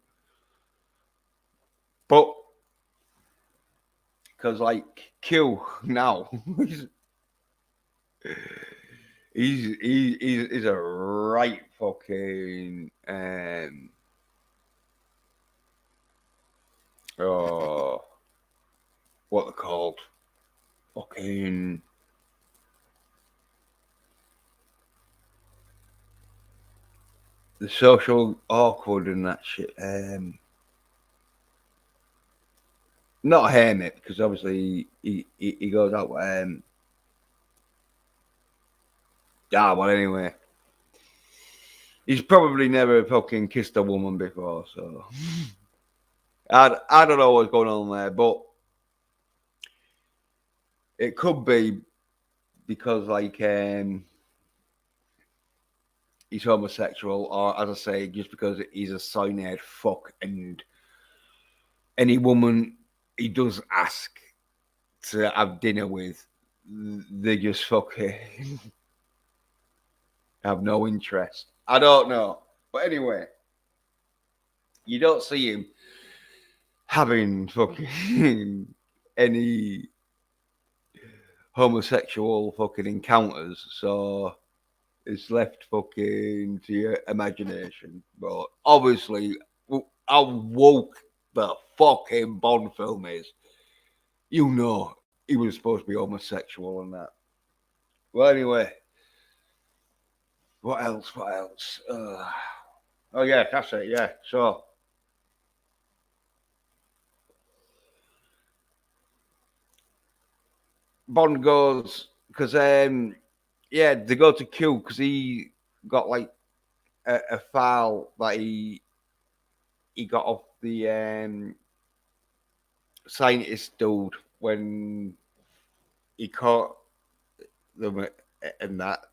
But because like Q now, he's a right fucking oh what they're called fucking the social awkward and that shit. Not Hermit, because obviously he goes out. Well, anyway, he's probably never fucking kissed a woman before, so I don't know what's going on there, but it could be because like he's homosexual, or as I say, just because he's a cyanide fuck, and any woman he does ask to have dinner with, they just fucking have no interest. I don't know, but anyway, you don't see him having fucking any homosexual fucking encounters, so it's left fucking to your imagination. But obviously, how woke the fucking Bond film is, you know, he was supposed to be homosexual and that. Well, anyway, what else? What else? Oh yeah, that's it. Yeah, so Bond goes because yeah, they go to Q because he got like a file that he got off the scientist dude when he caught them and that.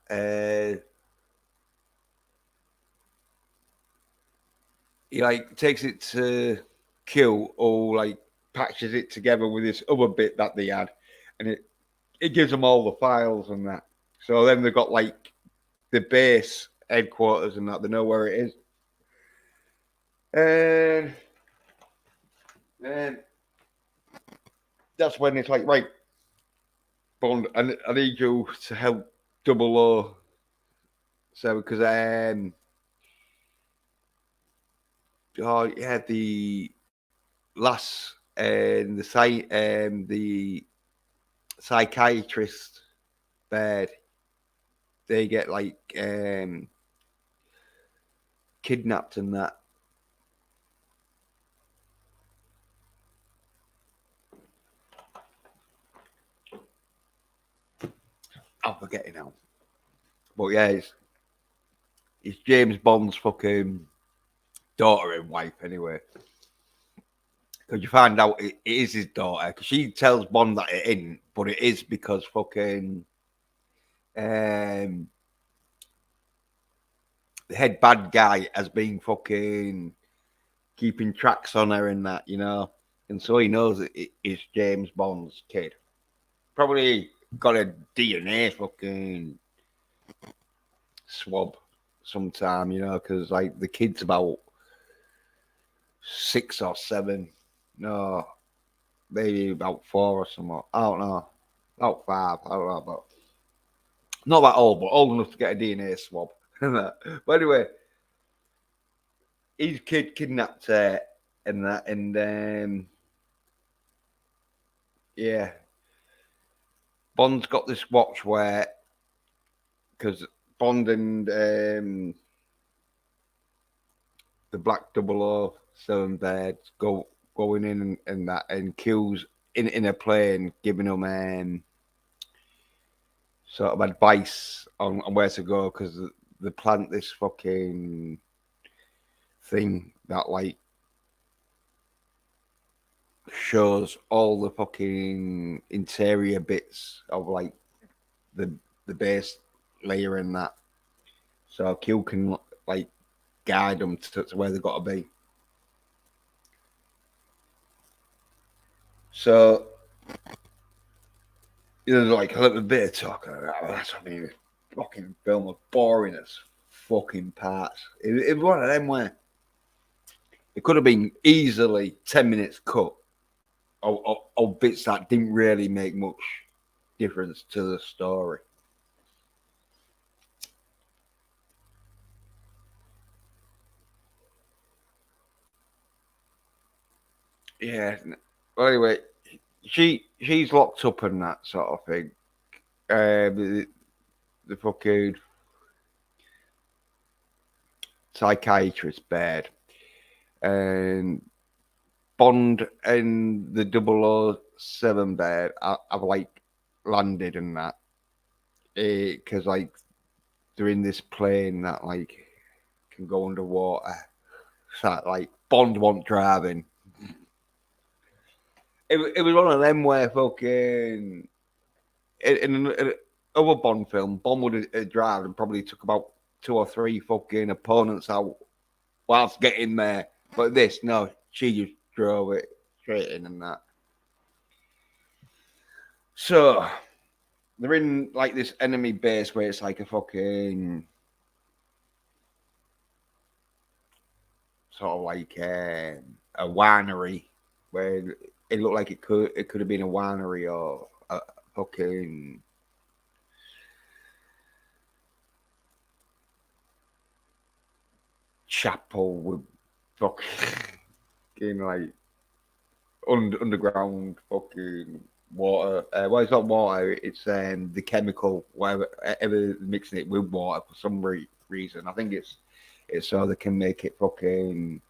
He like takes it to Q or like patches it together with this other bit that they had, and it gives them all the files and that. So then they've got like the base headquarters and that. They know where it is. And that's when it's like, right, Bond, I need you to help 007 because oh yeah, the lass and the psychiatrist bed, they get like kidnapped and that. I'm forgetting now. But yeah, it's James Bond's fucking daughter and wife anyway. Because you find out it is his daughter. Because she tells Bond that it isn't, but it is because fucking the head bad guy has been fucking keeping tracks on her and that, you know. And so he knows that it's James Bond's kid. Probably got a DNA fucking swab sometime, you know, because like the kid's about 6 or 7. No, maybe about 4 or something. I don't know. About 5. I don't know, but not that old, but old enough to get a DNA swab. But anyway, his kid kidnapped her and that, and yeah, Bond's got this watch where, because Bond and the Black 007 beds going in and that, and Q's in a plane giving them sort of advice on where to go because they plant this fucking thing that like shows all the fucking interior bits of like the base layer and that, so Q can like guide them to where they got to be. So you know, like a little bit of talk. That's what I mean. Fucking film was boring as fucking parts. It was one of them where it could have been easily 10 minutes cut of bits that didn't really make much difference to the story. Yeah. Well, anyway, she's locked up and that sort of thing. The fucking psychiatrist bed, and Bond and the 007 bed have like landed and that, because like they're in this plane that like can go underwater. So like Bond wasn't driving. It was one of them where fucking in other Bond film, Bond would have driven and probably took about 2 or 3 fucking opponents out whilst getting there. But this, no, she just drove it straight in and that. So they're in like this enemy base where it's like a fucking sort of like a winery where it looked like it could have been a winery or a fucking chapel with fucking like underground fucking water. Well, it's not water. It's the chemical whatever ever mixing it with water for some reason. I think it's so they can make it fucking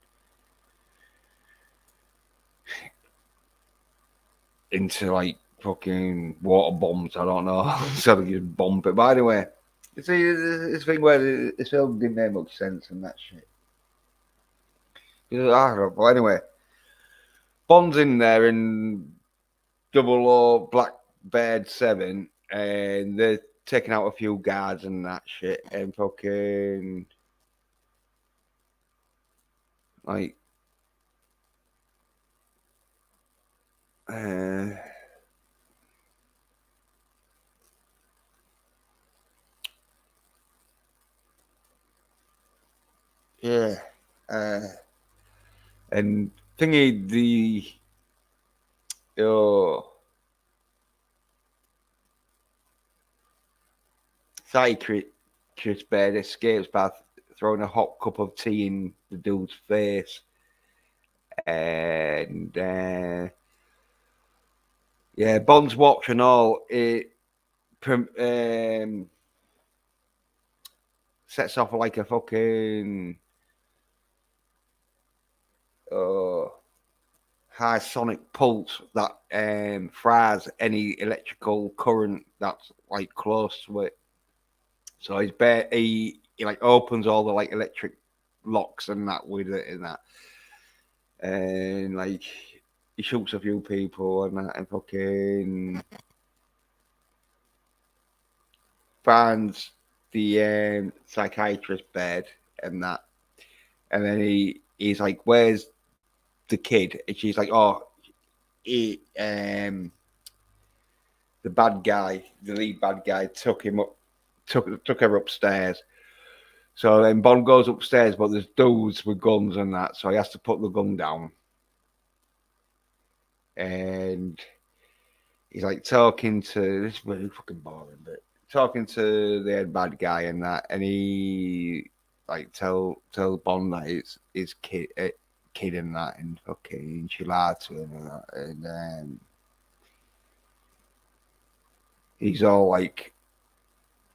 into like fucking water bombs. I don't know. So they just bomb it. But anyway, it's this thing where this film didn't make much sense and that shit. I don't know. But anyway, Bond's in there in 00 Blackbird 7, and they're taking out a few guards and that shit, and fucking like yeah, and thingy the oh psychiatrist bed escapes by throwing a hot cup of tea in the dude's face, and yeah, Bond's watch and all it sets off like a fucking high sonic pulse that fries any electrical current that's like close to it. So he like opens all the like electric locks and that with it and that, and like he shoots a few people and that, and fucking finds the psychiatrist bed and that, and then he's like, "Where's the kid?" And she's like, "Oh, he the bad guy, the lead bad guy, took her upstairs." So then Bond goes upstairs, but there's dudes with guns and that, so he has to put the gun down. And he's like talking to this is really fucking boring, but talking to the head bad guy and that, and he like tell Bond that it's his kid and that, and fucking she lied to him and that, and he's all like,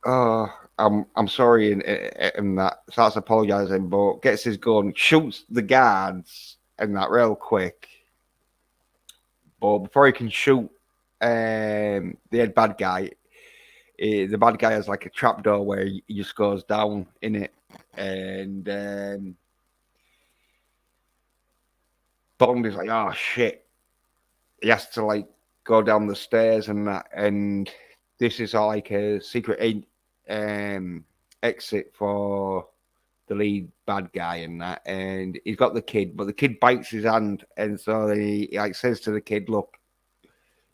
"Oh, I'm sorry," and that starts apologizing, but gets his gun, shoots the guards, and that real quick. But before he can shoot the head bad guy, the bad guy has like a trapdoor where he just goes down in it, and Bond is like, "Oh shit!" He has to like go down the stairs and that, and this is like a secret exit for the lead bad guy and that, and he's got the kid, but the kid bites his hand, and so he like says to the kid, "Look,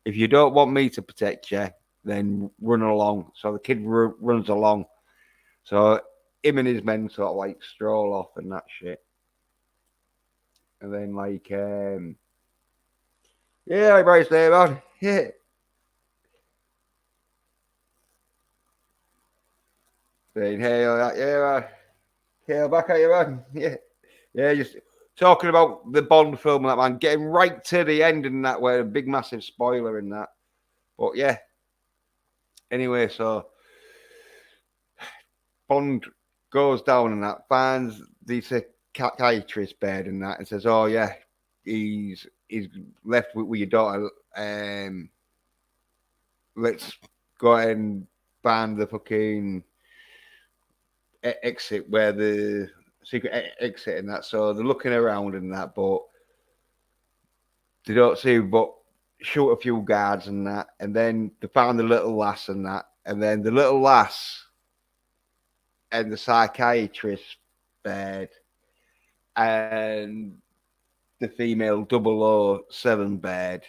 if you don't want me to protect you, then run along." So the kid runs along. So him and his men sort of like stroll off and that shit, and then like, yeah, I Bryce there, man. Yeah. Saying, "Hey, yeah, man. Yeah, back at you, man." Yeah, yeah, just talking about the Bond film and that, man, getting right to the end and that, where a big massive spoiler in that. But yeah, anyway, so Bond goes down and that, finds the psychiatrist bed and that, and says, "Oh yeah, he's left with your daughter. Let's go ahead and find the fucking exit where the secret exit and that." So they're looking around and that, but they don't see but shoot a few guards and that, and then they found the little lass and that, and then the little lass and the psychiatrist bed and the female 007 bed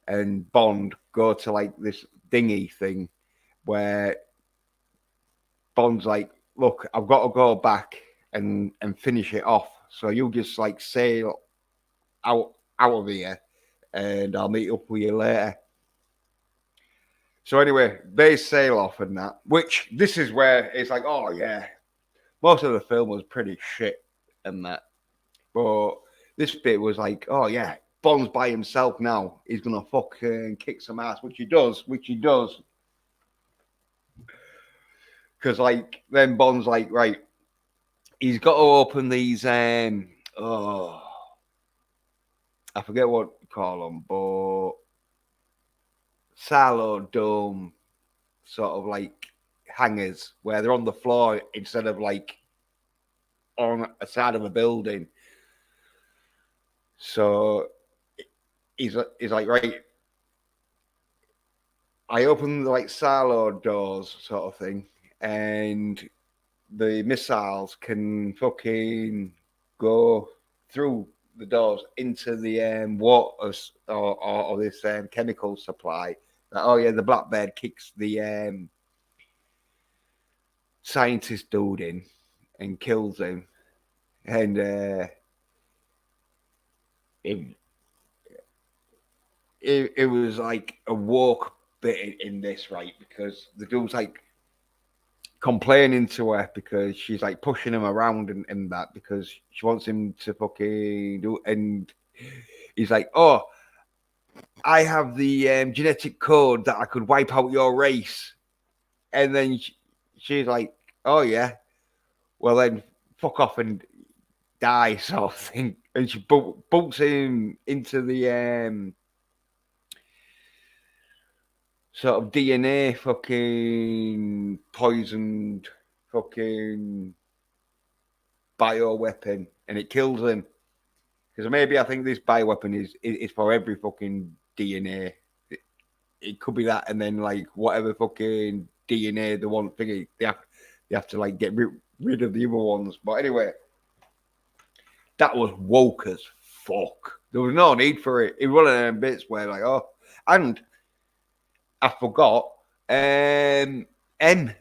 and Bond go to like this dinghy thing where Bond's like, "Look, I've got to go back and finish it off. So you just like sail out of here, and I'll meet up with you later." So anyway, they sail off and that. Which this is where it's like, oh yeah, most of the film was pretty shit and that, but this bit was like, oh yeah, Bond's by himself now. He's gonna fucking kick some ass, which he does. Because like then Bond's like, right, he's got to open these oh, I forget what you call them, but silo dome sort of like hangers where they're on the floor instead of like on a side of a building. So he's like, right, I open the like silo doors sort of thing, and the missiles can fucking go through the doors into the water or this chemical supply. That, oh yeah, the Blackbird kicks the scientist dude in and kills him, and it was like a walk bit in this, right? Because the dude's like complaining to her because she's like pushing him around and that because she wants him to fucking do, and he's like, "Oh, I have the genetic code that I could wipe out your race." And then she's like, "Oh yeah, well then fuck off and die," sort of thing. And she bolts him into the sort of DNA fucking poisoned fucking bioweapon, and it kills him. Because maybe I think this bioweapon is for every fucking DNA. It could be that, and then like whatever fucking DNA they want thingy, they have to like get rid of the other ones. But anyway, that was woke as fuck. There was no need for it. It was one of them bits where like, oh, and I forgot. M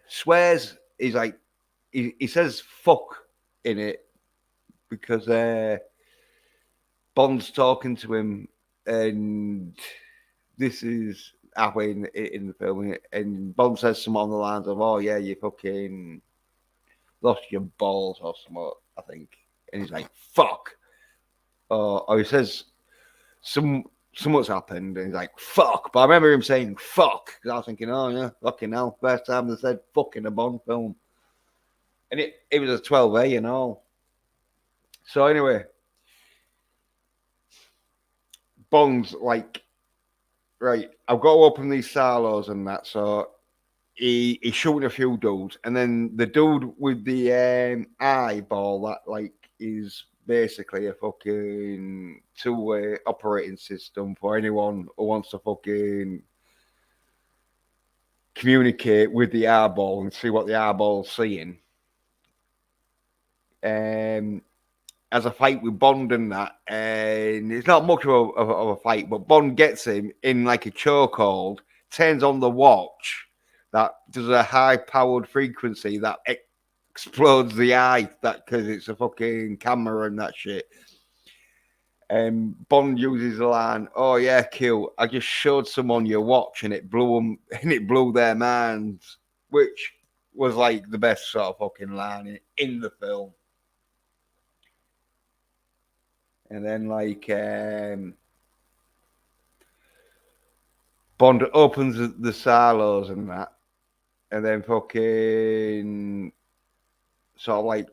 swears he's like he says fuck in it because Bond's talking to him, and this is halfway in the film, and Bond says something on the lines of, "Oh yeah, you fucking lost your balls or something," I think, and he's like, "Fuck," or he says somewhat's happened, and he's like, "Fuck." But I remember him saying "fuck" because I was thinking, "Oh yeah, fucking hell!" First time they said "fuck" in a Bond film, and it was a 12A, you know. So anyway, Bond's like, right, I've got to open these silos and that. So he's shooting a few dudes, and then the dude with the eyeball that like is basically a fucking two-way operating system for anyone who wants to fucking communicate with the eyeball and see what the eyeball's seeing. As a fight with Bond and that, and it's not much of a fight, but Bond gets him in like a chokehold, turns on the watch that does a high-powered frequency that explodes the eye, that because it's a fucking camera and that shit. And Bond uses the line, "Oh yeah, Q, I just showed someone your watch and it blew them, and it blew their minds," which was like the best sort of fucking line in the film. And then like Bond opens the silos and that, and then fucking sort of like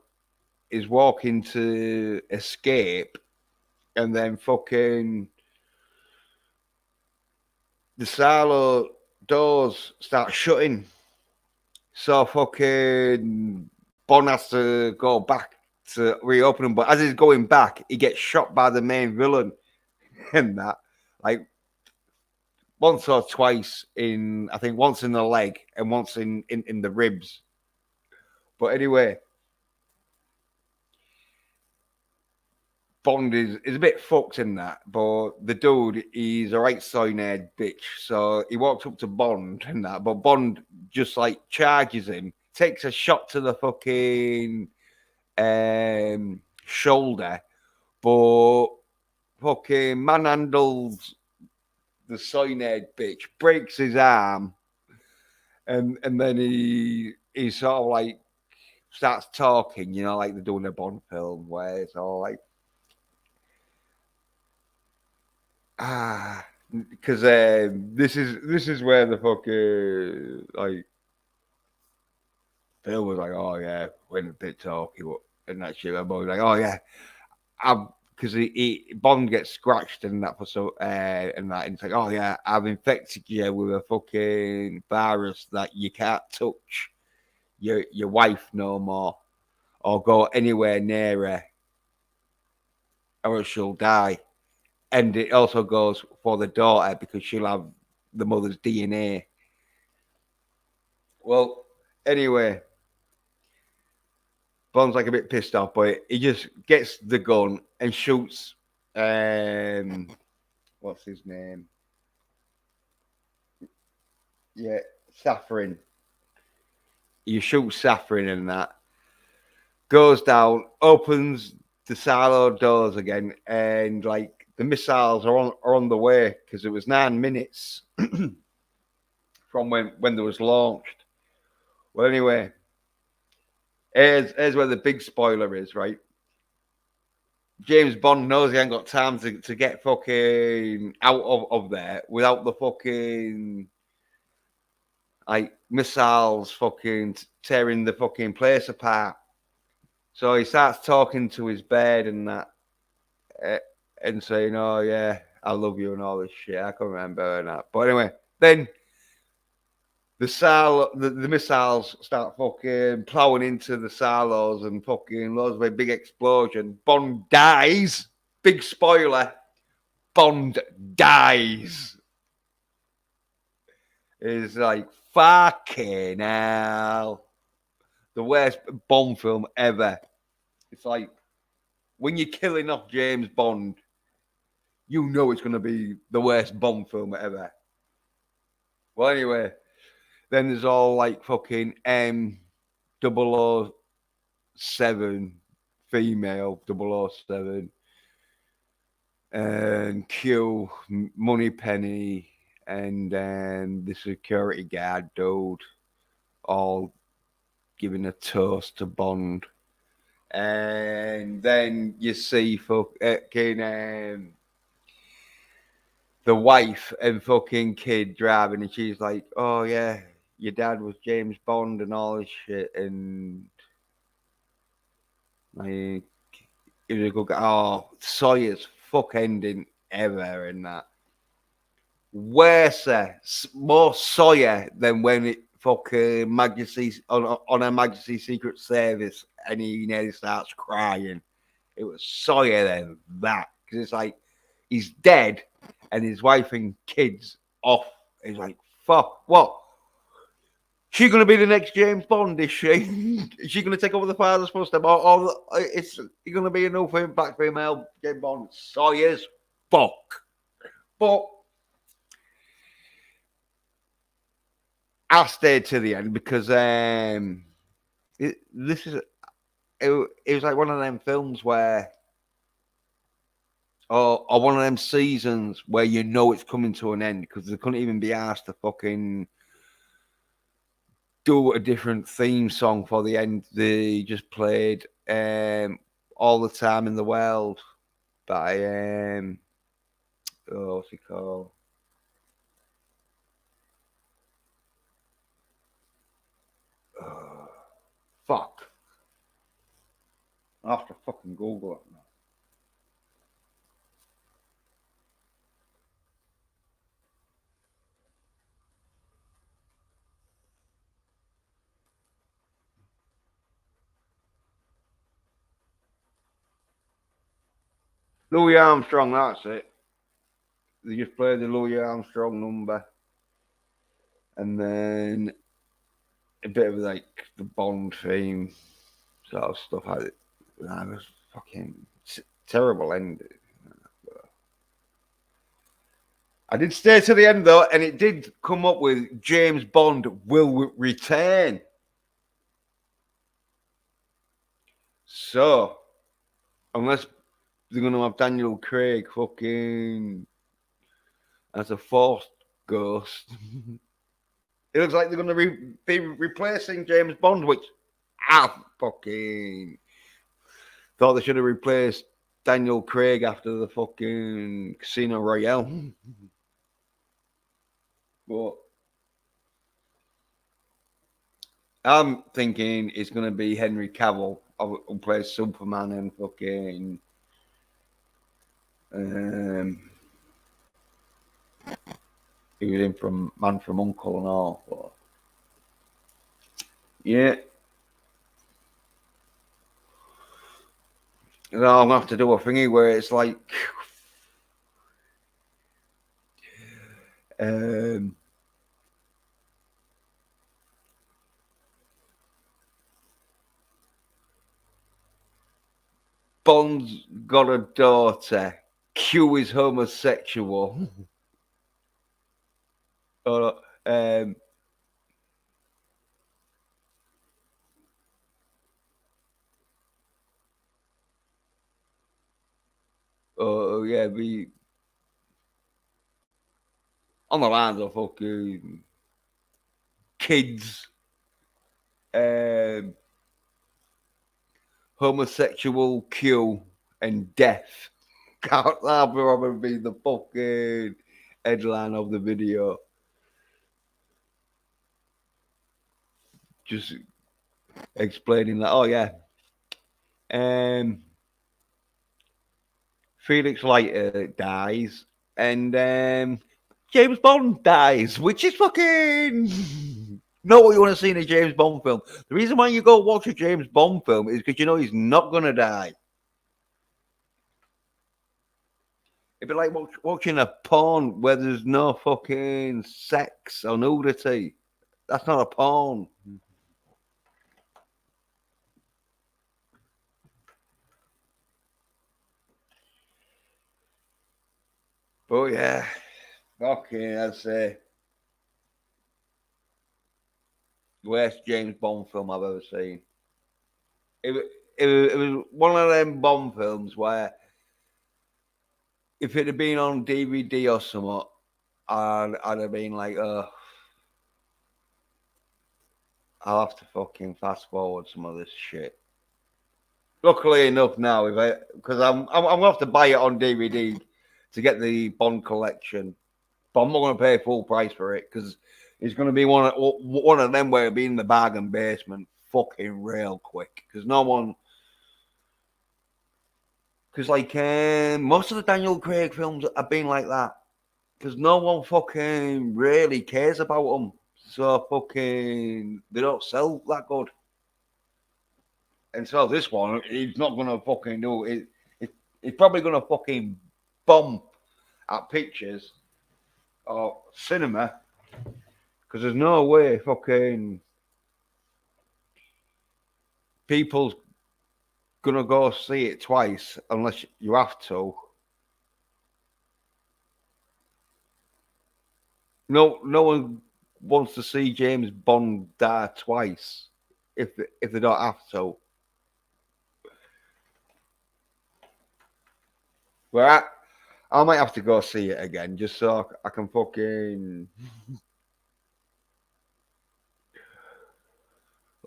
is walking to escape, and then fucking the silo doors start shutting. So fucking Bond has to go back to reopen them, but as he's going back, he gets shot by the main villain, and that like once or twice I think once in the leg and once in the ribs. But anyway, Bond is a bit fucked in that, but the dude, he's a right cyanide bitch. So he walks up to Bond and that, but Bond just like charges him, takes a shot to the fucking shoulder, but fucking manhandles the cyanide bitch, breaks his arm, and then he sort of like starts talking, you know, like they're doing a Bond film where it's all like because this is where the fucking like Phil was like, oh yeah, when a bit talky and that shit. I'm always like, oh yeah, because Bond gets scratched and that for so and that and it's like, oh yeah, I've infected you with a fucking virus that you can't touch your wife no more or go anywhere near her or she'll die. And it also goes for the daughter because she'll have the mother's DNA. Well, anyway, Bond's like a bit pissed off, but he just gets the gun and shoots. What's his name? Yeah, Saffron. You shoot Saffron and that goes down, opens the silo doors again, and like the missiles are on the way because it was 9 minutes from when they was launched. Well, anyway, here's where the big spoiler is, right? James Bond knows he ain't got time to get fucking out of there without the fucking like missiles fucking tearing the fucking place apart. So he starts talking to his bed and that and saying, "Oh yeah, I love you" and all this shit. I can't remember and that. But anyway, then the missiles start fucking plowing into the silos and fucking loads of a big explosion. Bond dies. Big spoiler. Bond dies. It's like fucking hell. The worst Bond film ever. It's like when you're killing off James Bond, you know it's going to be the worst Bond film ever. Well, anyway, then there's all like fucking M007, female 007, and Q, Moneypenny, and then the security guard dude, all giving a toast to Bond. And then you see fucking the wife and fucking kid driving, and she's like, "Oh yeah, your dad was James Bond and all this shit," and like, it was a good guy. Oh, Sawyer's fuck ending ever in that. Worse, more Sawyer than when it fucking Majesty on a Majesty Secret Service, and he nearly starts crying. It was Sawyer than that because it's like he's dead and his wife and kids off. He's like, fuck, what? She gonna be the next James Bond, is she? Is she gonna take over the father's footsteps? Or it's gonna be a new black female James Bond? Sawyer's fuck. But I stayed to the end because it was like one of them films where or one of them seasons where you know it's coming to an end because they couldn't even be asked to fucking do a different theme song for the end. They just played All the Time in the World by what's it called? Fuck. I'll have to fucking Google it now. Louis Armstrong, that's it. They just play the Louis Armstrong number. And then a bit of like the Bond theme sort of stuff. That was fucking terrible ending. I did stay to the end though, and it did come up with James Bond will return. So, unless they're going to have Daniel Craig fucking as a forced ghost, it looks like they're going to be replacing James Bond, which I fucking thought they should have replaced Daniel Craig after the fucking Casino Royale. But I'm thinking it's going to be Henry Cavill who plays Superman and fucking he was in from Man from Uncle and all. But yeah. No, I'm gonna have to do a thingy where it's like Bond's got a daughter. Q is homosexual. Oh yeah, be on the lines of fucking kids, homosexual Q and death. That'll probably be the fucking headline of the video. Just explaining that. Oh yeah. Felix Leiter dies, and James Bond dies, which is fucking not what you want to see in a James Bond film. The reason why you go watch a James Bond film is because you know he's not going to die. It'd be like watching a porn where there's no fucking sex or nudity. That's not a porn. But yeah, fucking, I'd say worst James Bond film I've ever seen. It was one of them Bond films where if it had been on DVD or something, I'd have been like, I'll have to fucking fast forward some of this shit. Luckily enough now, because I'm gonna have to buy it on DVD to get the Bond collection, but I'm not gonna pay full price for it because it's gonna be one of them where it'll be in the bargain basement fucking real quick because no one. Because, like, most of the Daniel Craig films have been like that. Because no one fucking really cares about them. So, fucking, they don't sell that good. And so, this one, he's not going to fucking do it. He's probably going to fucking bomb at pictures or cinema. Because there's no way fucking people's gonna go see it twice unless you have to. No one wants to see James Bond die twice if they don't have to. Well, I might have to go see it again just so I can fucking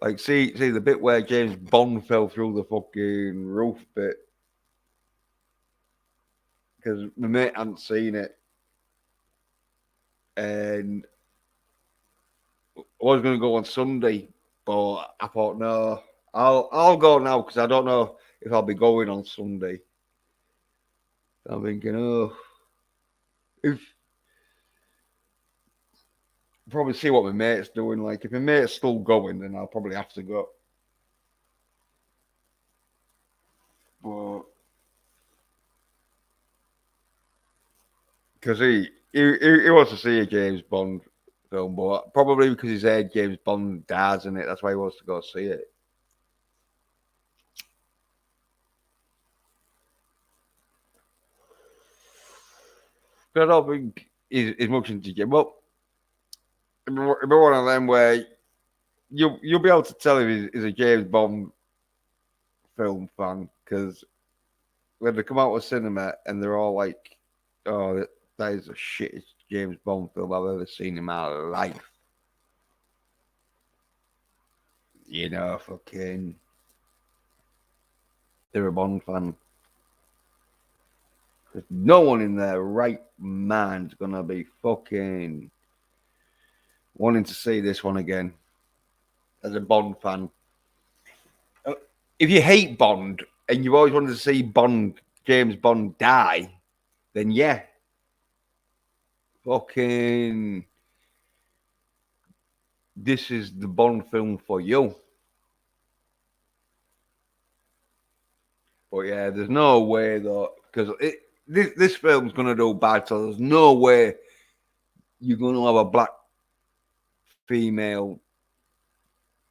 like see the bit where James Bond fell through the fucking roof bit because my mate hadn't seen it, and I was going to go on Sunday, but I thought no, I'll go now because I don't know if I'll be going on Sunday. I'm thinking, oh, if probably see what my mate's doing. Like, if my mate's still going, then I'll probably have to go. But because he wants to see a James Bond film, but probably because he's heard James Bond dies in it, that's why he wants to go see it. But I don't think he's much into James. Well, it'll be one of them where you'll be able to tell if he's a James Bond film fan because when they come out of cinema and they're all like, "Oh, that is the shittest James Bond film I've ever seen in my life." You know, fucking, they're a Bond fan. There's no one in their right mind's gonna be fucking wanting to see this one again as a Bond fan. If you hate Bond and you've always wanted to see James Bond die, then yeah, fucking, this is the Bond film for you. But yeah, there's no way though, because this film's gonna do bad, so there's no way you're gonna have a black female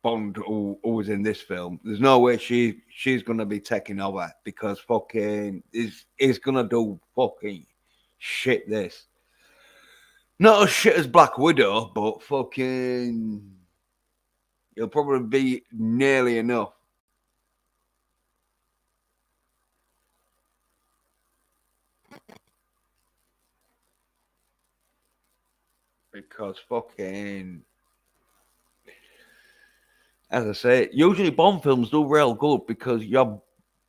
Bond who was in this film. There's no way she's gonna be taking over because fucking is gonna do fucking shit. This not as shit as Black Widow, but fucking it'll probably be nearly enough. Because fucking, as I say, usually Bond films do real good because you have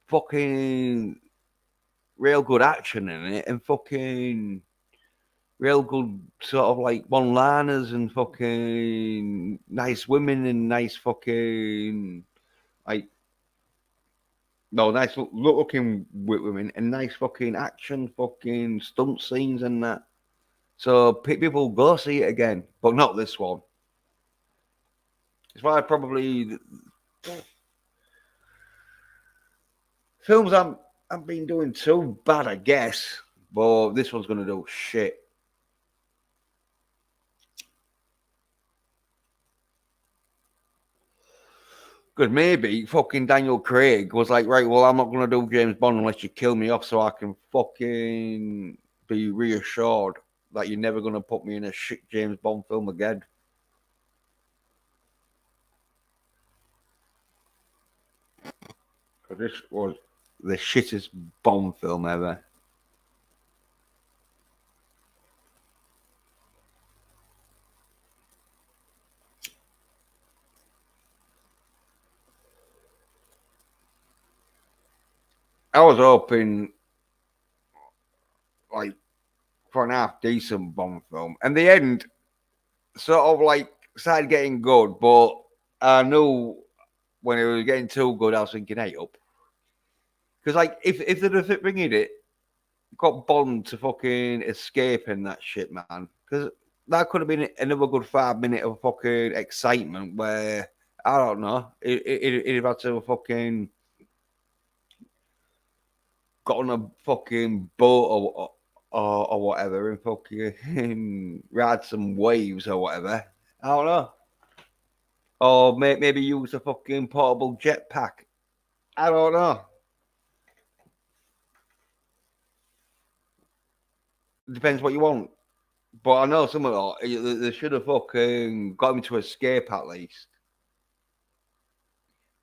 fucking real good action in it and fucking real good sort of like one-liners and fucking nice women and nice fucking like nice looking women and nice fucking action fucking stunt scenes and that. So people go see it again, but not this one. It's why probably films haven't been doing too bad, I guess, but this one's gonna do shit. Because maybe fucking Daniel Craig was like, right, well, I'm not going to do James Bond unless you kill me off so I can fucking be reassured that you're never going to put me in a shit James Bond film again. Because this was the shittest Bond film ever. I was hoping, like, for an half decent Bond film. And the end sort of like started getting good, but I knew when it was getting too good, I was thinking, hey, up. Because, like, if they'd have bringing it, got Bond to fucking escape in that shit, man. Because that could have been another good 5 minutes of fucking excitement where, I don't know, it'd have had to fucking got on a fucking boat or whatever and fucking ride some waves or whatever. I don't know. Or maybe use a fucking portable jetpack. I don't know. Depends what you want. But I know some of that they should have fucking got him to escape at least.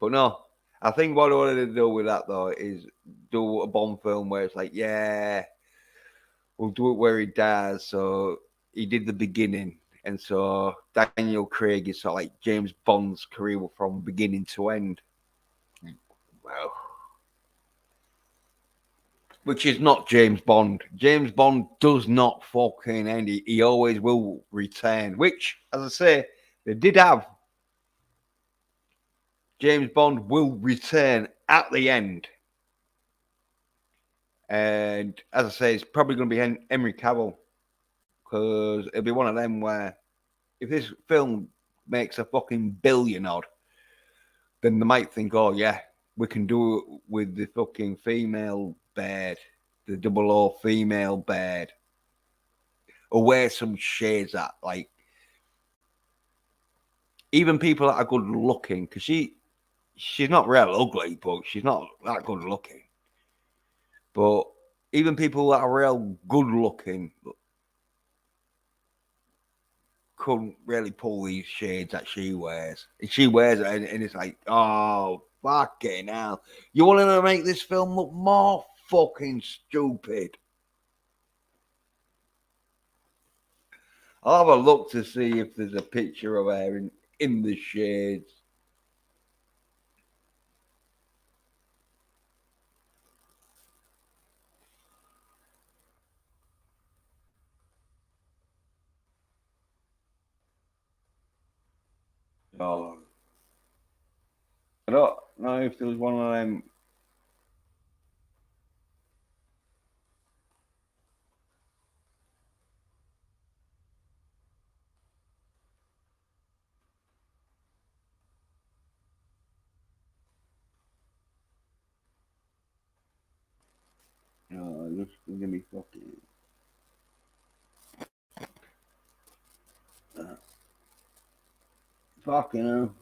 But no, I think what I wanted to do with that though is do a Bond film where it's like, yeah, we'll do it where he dies. So he did the beginning, and so Daniel Craig is sort of like James Bond's career from beginning to end. Well, which is not James Bond. James Bond does not fucking end. He always will return. Which, as I say, they did have. James Bond will return at the end. And as I say, it's probably going to be Henry Cavill, because it'll be one of them where if this film makes a fucking billion odd, then they might think, oh yeah, we can do it with the fucking female bed, the 00 female bed, or wear some shades that, like, even people that are good looking, because she's not real ugly, but she's not that good looking. But even people that are real good looking couldn't really pull these shades that she wears. And she wears it, and it's like, oh, fucking hell. You want to make this film look more fucking stupid? I'll have a look to see if there's a picture of her in the shades. Oh, I don't know if there was one of them. Oh, just gonna be fucking. Uh, fucking hell.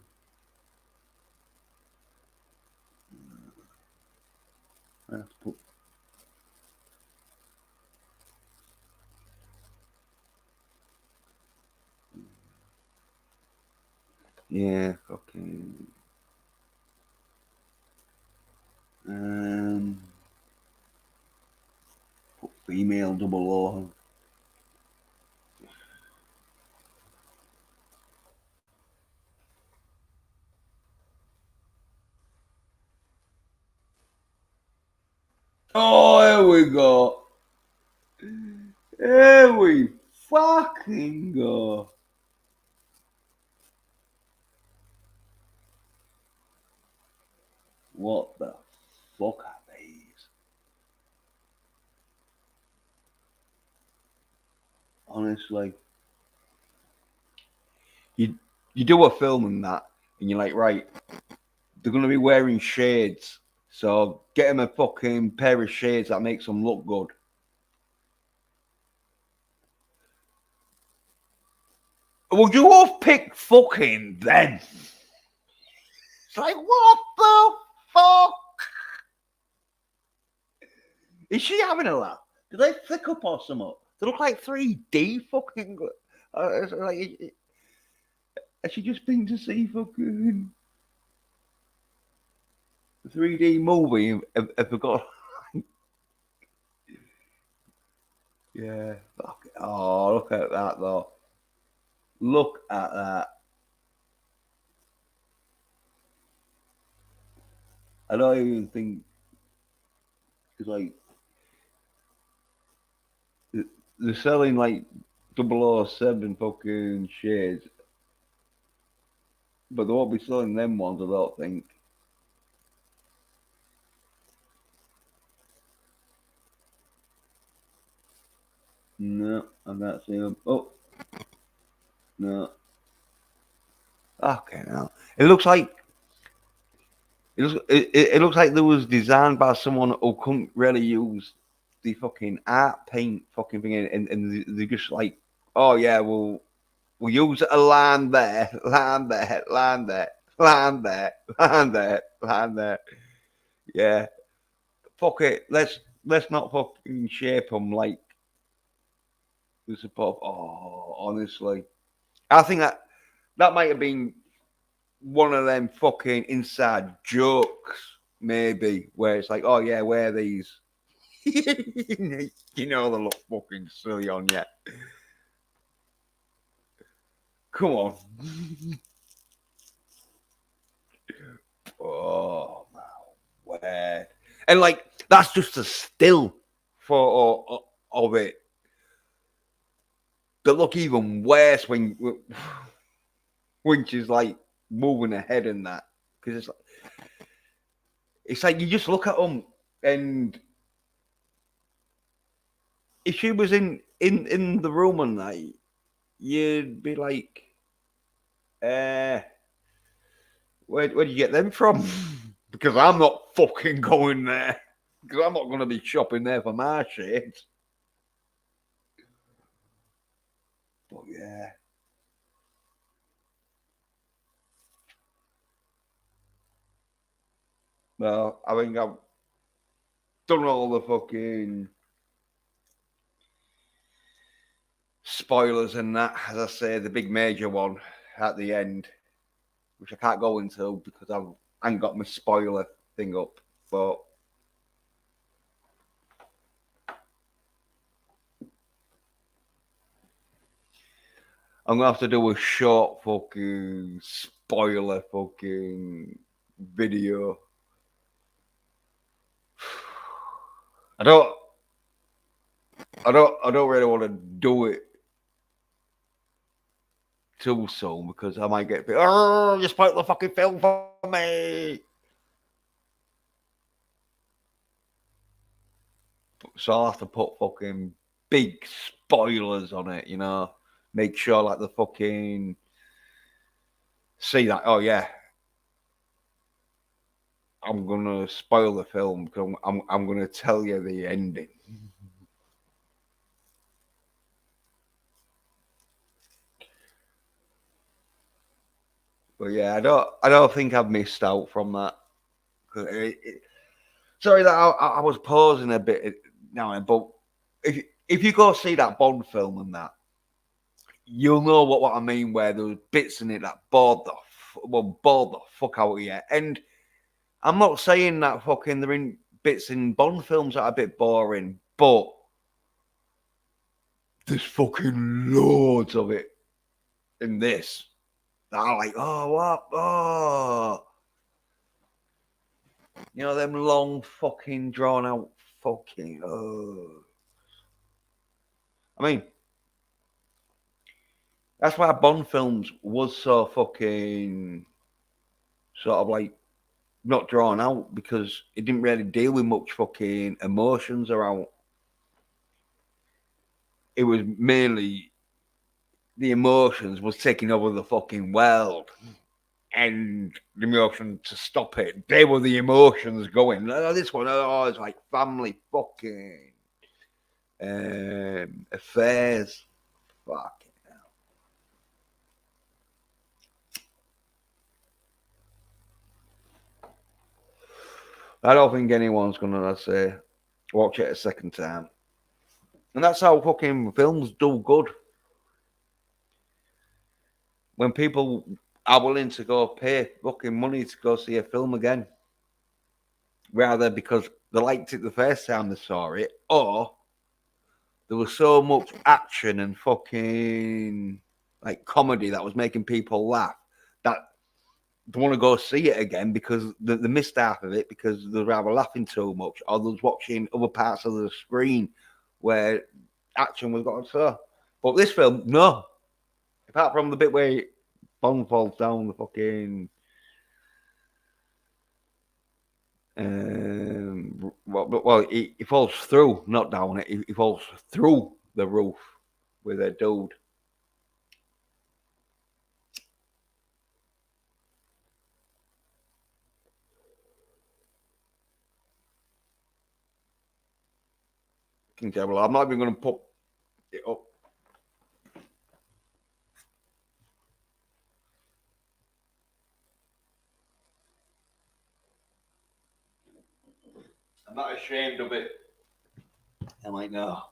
I have to put. Yeah, fucking. Um, put female 00. Oh, here we go. Here we fucking go. What the fuck are these? Honestly, you do a film and that, and you're like, right, they're gonna be wearing shades, so get them a fucking pair of shades that makes them look good. Would you have picked fucking then? It's like, what the fuck? Is she having a laugh? Do they flick up or something? They look like 3D fucking. Like, has she just been to see fucking 3D movie? Have forgot. Yeah. Fuck it. Oh, look at that though. Look at that. I don't even think it's like they're selling like 007 fucking shades, but they won't be selling them ones. I don't think. No, I'm not seeing them. Oh no. Okay, now it looks like it looks like there was designed by someone who couldn't really use the fucking art paint fucking thing, and they just like, oh yeah, we'll use a line there, line there, line there, line there, line there, line there. Yeah, fuck it. Let's not fucking shape them like the support. Oh, honestly, I think that might have been one of them fucking inside jokes, maybe, where it's like, oh yeah, wear these. You know they look fucking silly on you. Come on. Oh my word. And like that's just a still photo of it. They look even worse when she's like moving ahead and that, because it's like you just look at them and if she was in the room and that, you'd be like, where do you get them from? Because I'm not fucking going there. Because I'm not going to be shopping there for my shit. But yeah. Well, I think I've done all the fucking spoilers and that. As I say, the big major one at the end, which I can't go into because I ain't got my spoiler thing up. But I'm gonna have to do a short fucking spoiler fucking video. I don't really want to do it too soon because I might get you spoiled the fucking film for me. So I'll have to put fucking big spoilers on it, you know. Make sure like the fucking see that. Oh yeah, I'm gonna spoil the film because I'm gonna tell you the ending. But yeah, I don't think I've missed out from that. Sorry that I was pausing a bit now, but if you go see that Bond film and that, you'll know what I mean. Where there was bits in it that bored the fuck out of you. And I'm not saying that fucking there in bits in Bond films that are a bit boring, but there's fucking loads of it in this. That are like, oh what, oh, you know, them long fucking drawn out fucking. Oh. I mean, that's why Bond films was so fucking sort of like not drawn out because it didn't really deal with much fucking emotions around. It was mainly the emotions was taking over the fucking world, and the emotion to stop it. They were the emotions going. Oh, this one, oh, it's like family fucking affairs. Fuck. I don't think anyone's gonna, let's say, watch it a second time. And that's how fucking films do good. When people are willing to go pay fucking money to go see a film again, rather because they liked it the first time they saw it, or there was so much action and fucking like comedy that was making people laugh that they want to go see it again because they missed half of it because they're either laughing too much or they're watching other parts of the screen where action was going so. But this film, no. Apart from the bit where Bond falls down the fucking well, he falls through, not down it. He falls through the roof with a dude. I'm not even going to put it up. I'm not ashamed of it. I'm like, no.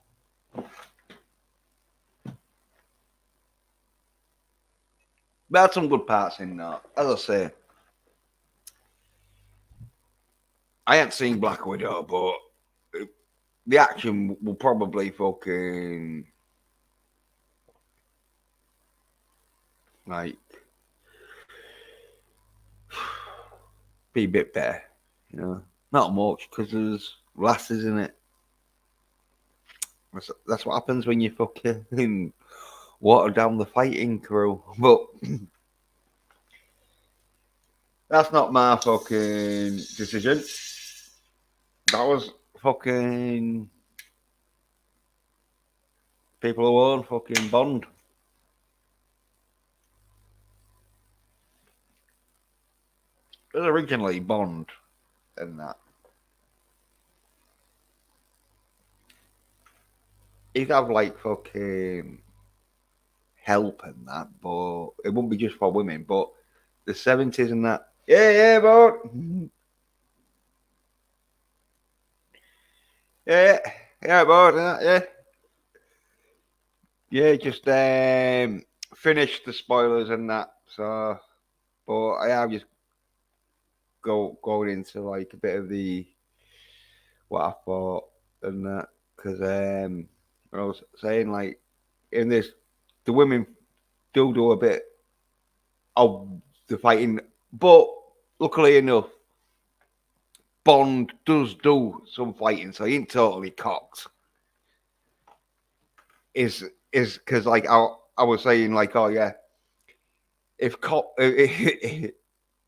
But had some good parts in that. As I say, I ain't seen Black Widow, but the action will probably fucking like be a bit better, you know. Not much because there's lasses in it. That's what happens when you fucking water down the fighting crew. But that's not my fucking decision. That was fucking People who own fucking Bond. It was originally Bond and that. He'd have like fucking help and that, but it wouldn't be just for women. But the 70s and that. Yeah, but yeah, but yeah, just finished the spoilers and that. So, but I have just going into like a bit of the what I thought and that because I was saying like in this the women do a bit of the fighting, but luckily enough, Bond does do some fighting, so he ain't totally cocked. Is because like I was saying like oh yeah, if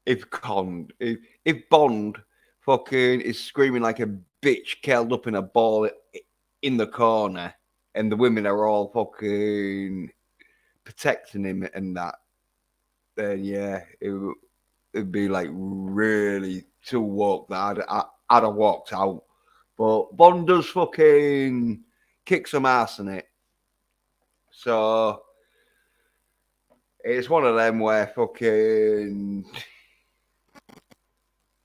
if Bond fucking is screaming like a bitch curled up in a ball in the corner, and the women are all fucking protecting him and that, then yeah, it'd be like really too woke that I'd have walked out. But Bond does fucking kick some ass in it. So it's one of them where fucking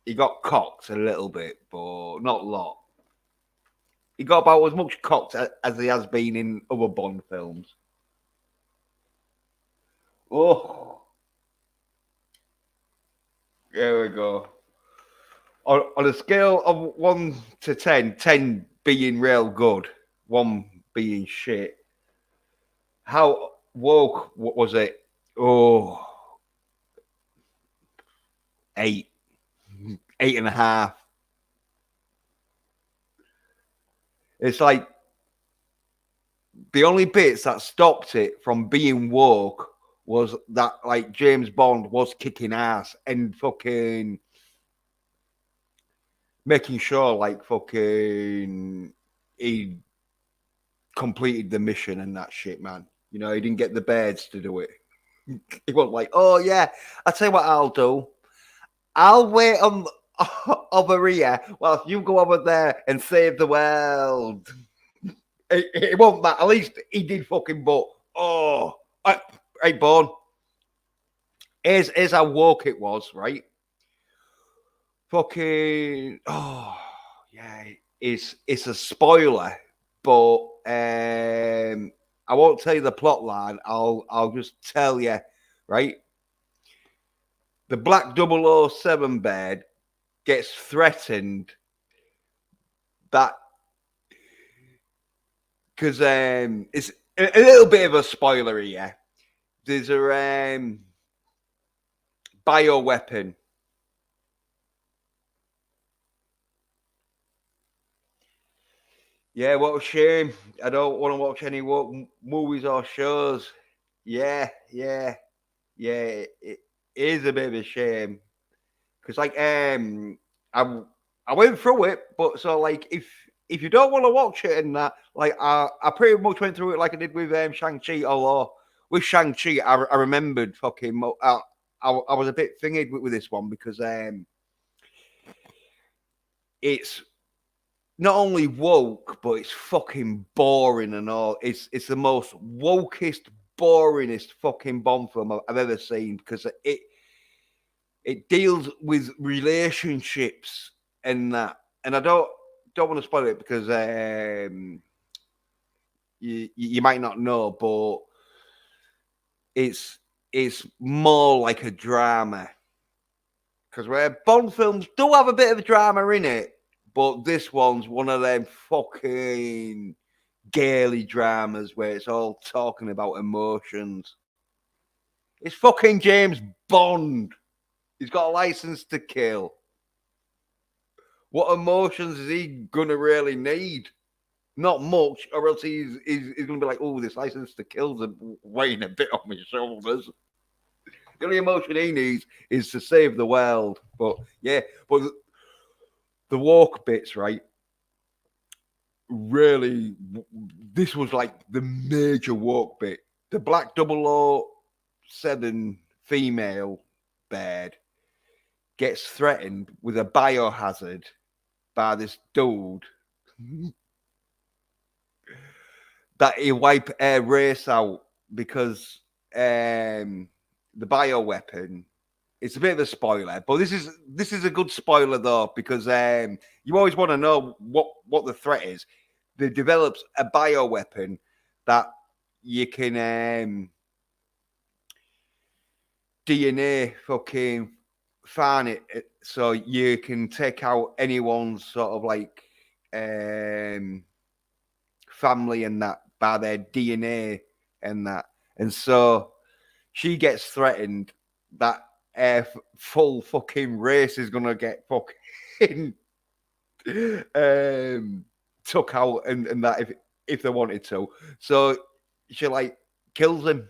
he got cocked a little bit, but not a lot. He got about as much cocked as he has been in other Bond films. Oh, there we go. On a scale of 1 to 10, 10 being real good, 1 being shit, how woke was it? Oh, 8, 8.5. It's like the only bits that stopped it from being woke was that like James Bond was kicking ass and fucking making sure like fucking he completed the mission and that shit, man. You know, he didn't get the birds to do it. He wasn't like, oh yeah, I'll tell you what I'll do. I'll wait on over here while you go over there and save the world. It wasn't that. At least he did fucking but hey Born. Here's how woke it was, right? Fucking yeah, it's a spoiler, but I won't tell you the plot line. I'll just tell you, right? The Black 007 bed gets threatened that because it's a little bit of a spoiler here. There's a bioweapon. Yeah, what a shame. I don't want to watch any movies or shows. Yeah. It is a bit of a shame because, like, I went through it, but so like, if you don't want to watch it and that, like, I pretty much went through it like I did with Shang-Chi. Although with Shang-Chi, I remembered fucking. I was a bit thingy with this one because it's not only woke, but it's fucking boring and all. It's the most wokest, boringest fucking Bond film I've ever seen because it deals with relationships and that. And I don't want to spoil it because you might not know, but it's more like a drama. Because where Bond films do have a bit of drama in it, but this one's one of them fucking gaily dramas where it's all talking about emotions. It's fucking James Bond. He's got a license to kill. What emotions is he gonna really need? Not much, or else he's gonna be like, oh, this license to kill's weighing a bit on my shoulders. The only emotion he needs is to save the world. But yeah, but the walk bits, right? really, this was like the major woke bit. The Black 007 female bird gets threatened with a biohazard by this dude that he wipe a race out because the bioweapon. It's a bit of a spoiler, but this is a good spoiler though because you always want to know what the threat is. They develops a bioweapon that you can DNA fucking find it so you can take out anyone's sort of like family and that by their DNA and that. And so she gets threatened that full fucking race is gonna get fucking took out and that if they wanted to. So she like kills him.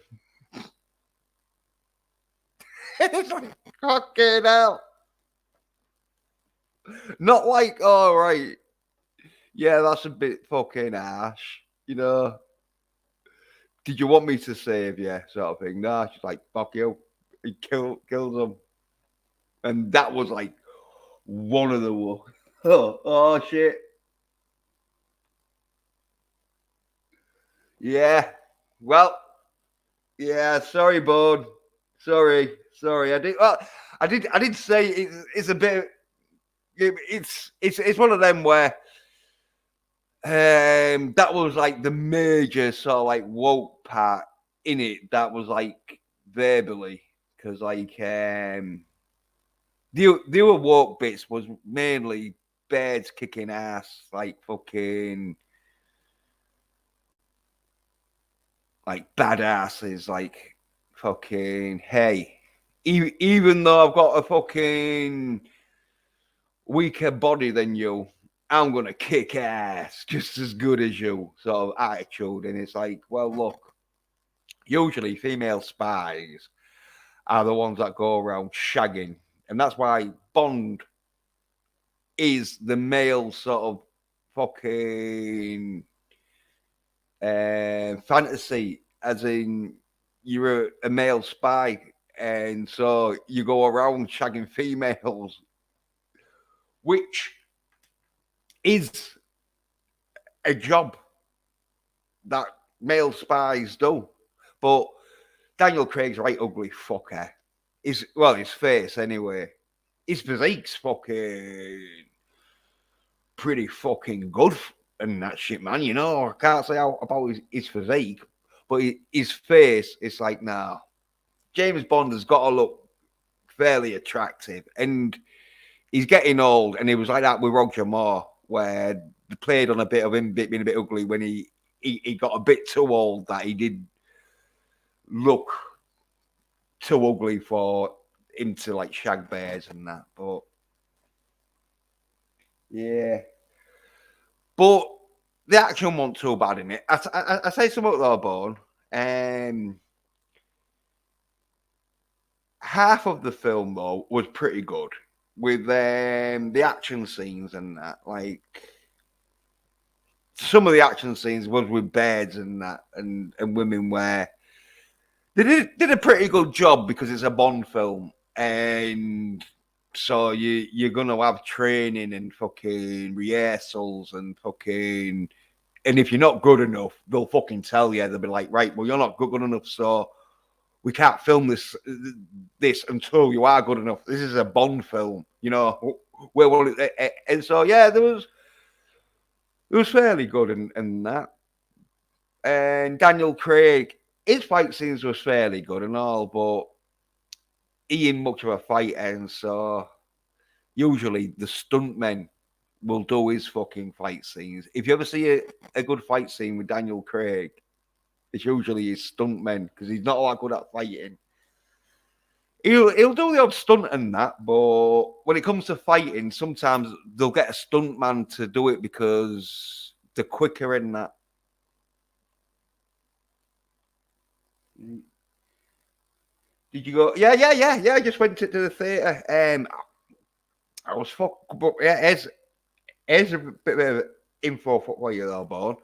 It's like fucking hell. Not like, all right, yeah, that's a bit fucking harsh, you know. Did you want me to save you, sort of thing? Nah, she's like, fuck you. He kills him. And that was like one of the oh shit. Yeah. Well, yeah, sorry, bud. Sorry. I did I did say it's a bit it's one of them where that was like the major sort of like woke part in it that was like verbally because like the other woke bits was mainly birds kicking ass like fucking like badasses like fucking hey even though I've got a fucking weaker body than you, I'm gonna kick ass just as good as you, sort of attitude. And it's like, well, look, usually female spies are the ones that go around shagging, and that's why Bond is the male sort of fucking fantasy, as in you're a male spy, and so you go around shagging females, which is a job that male spies do. But Daniel Craig's right ugly fucker. His face anyway. His physique's fucking pretty fucking good and that shit, man. You know, I can't say about his physique, but his face, it's like, nah. James Bond has got to look fairly attractive, and he's getting old, and he was like that with Roger Moore, where they played on a bit of him being a bit ugly when he got a bit too old that he did look too ugly for him to like shag bears and that. But yeah, but the action wasn't too bad in it. I say something though, Bone. Half of the film though was pretty good with the action scenes and that. Like some of the action scenes was with bears and that, and women where they did a pretty good job because it's a Bond film, and so you're gonna have training and fucking rehearsals and fucking, and if you're not good enough, they'll fucking tell you. They'll be like, right, well, you're not good enough, so we can't film this until you are good enough. This is a Bond film, you know. And so yeah, it was fairly good and that. And Daniel Craig, his fight scenes was fairly good and all, but he ain't much of a fighter, and so usually the stuntmen will do his fucking fight scenes. If you ever see a good fight scene with Daniel Craig, it's usually his stuntmen because he's not that good at fighting. He'll do the odd stunt and that, but when it comes to fighting, sometimes they'll get a stuntman to do it because they're quicker in that. Did you go? Yeah. I just went to the theatre. I was fucked, but yeah, here's a bit of info for where you're born.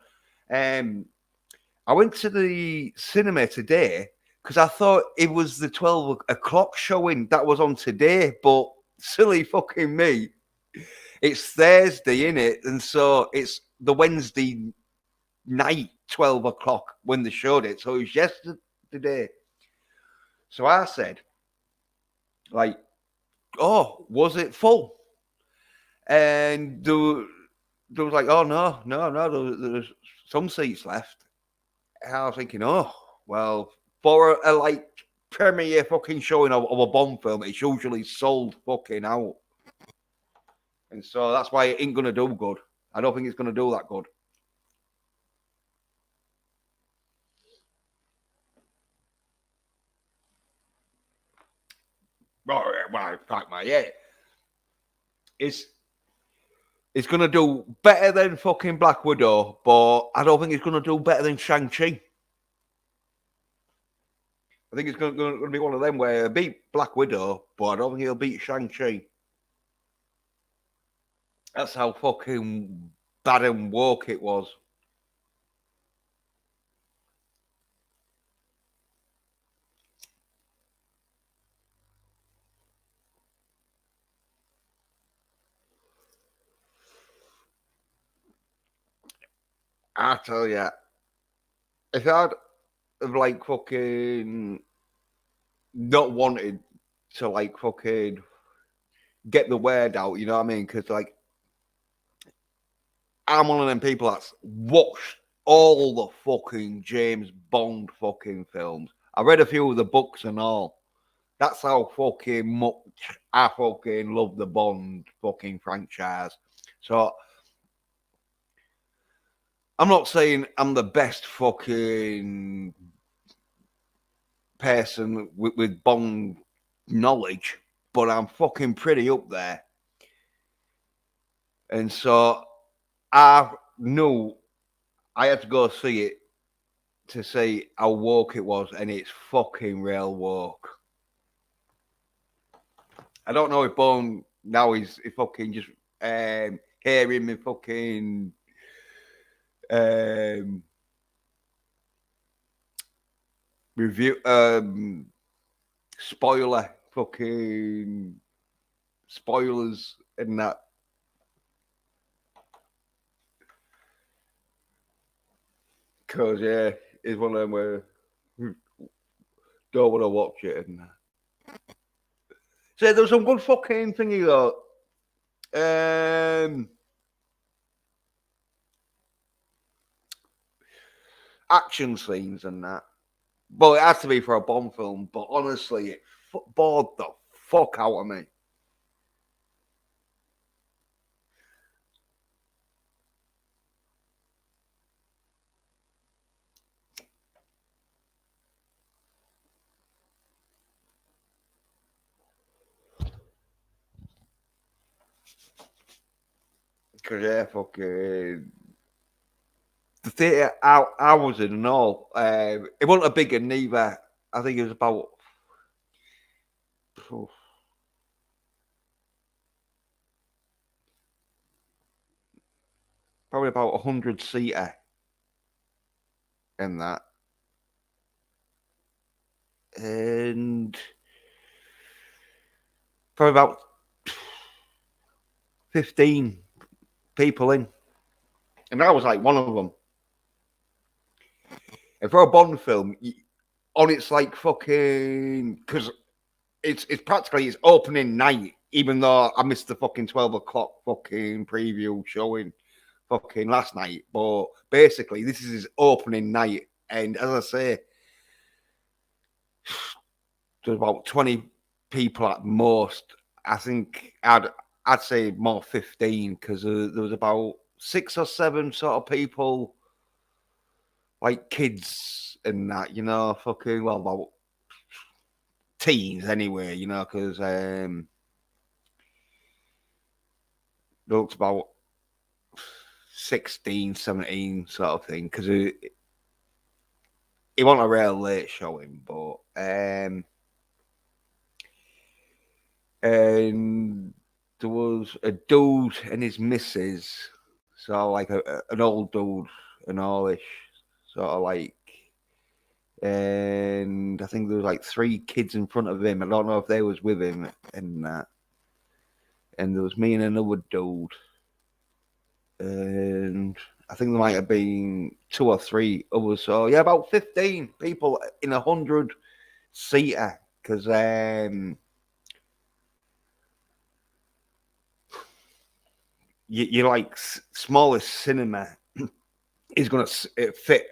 I went to the cinema today because I thought it was the 12 o'clock showing that was on today, but silly fucking me. It's Thursday, innit? And so it's the Wednesday night, 12 o'clock when they showed it. So it was yesterday. So I said, like, oh, was it full? And there was like, oh, no, there's some seats left. And I was thinking, oh, well, for a like premiere fucking showing of a Bond film, it's usually sold fucking out. And so that's why it ain't going to do good. I don't think it's going to do that good. Well, in fact, yeah. It's going to do better than fucking Black Widow, but I don't think it's going to do better than Shang-Chi. I think it's going to be one of them where it'll beat Black Widow, but I don't think it'll beat Shang-Chi. That's how fucking bad and woke it was. I tell you, if I'd have like fucking not wanted to like fucking get the word out, you know what I mean? Because like I'm one of them people that's watched all the fucking James Bond fucking films. I read a few of the books and all. That's how fucking much I fucking love the Bond fucking franchise. So I'm not saying I'm the best fucking person with Bond knowledge, but I'm fucking pretty up there. And so I knew I had to go see it to see how woke it was, and it's fucking real woke. I don't know if Bone now is fucking just hearing me fucking review spoiler fucking spoilers and that. Cause yeah, it's one of them where don't want to watch it and that. So there's some good fucking thingy though. Action scenes and that. Well, it has to be for a Bond film, but honestly, it bored the fuck out of me. Because yeah, fucking the theatre I was in and all, it wasn't a big one neither. I think it was about probably about 100-seater in that. And probably about 15 people in. And I was like one of them. And for a Bond film, on its like fucking, because it's practically its opening night, even though I missed the fucking 12 o'clock fucking preview showing fucking last night. But basically, this is his opening night. And as I say, there's about 20 people at most. I think I'd say more 15 because there was about 6 or 7 sort of people, like kids and that, you know, fucking, well, about teens anyway, you know, because they looked about 16, 17 sort of thing because it wasn't a real late showing, but and there was a dude and his missus. So like an old dude and all this sort of like, and I think there was like 3 kids in front of him. I don't know if they was with him and that. And there was me and another dude, and I think there might have been 2 or 3 others. So yeah, about 15 people in 100-seater because you like smallest cinema is going to fit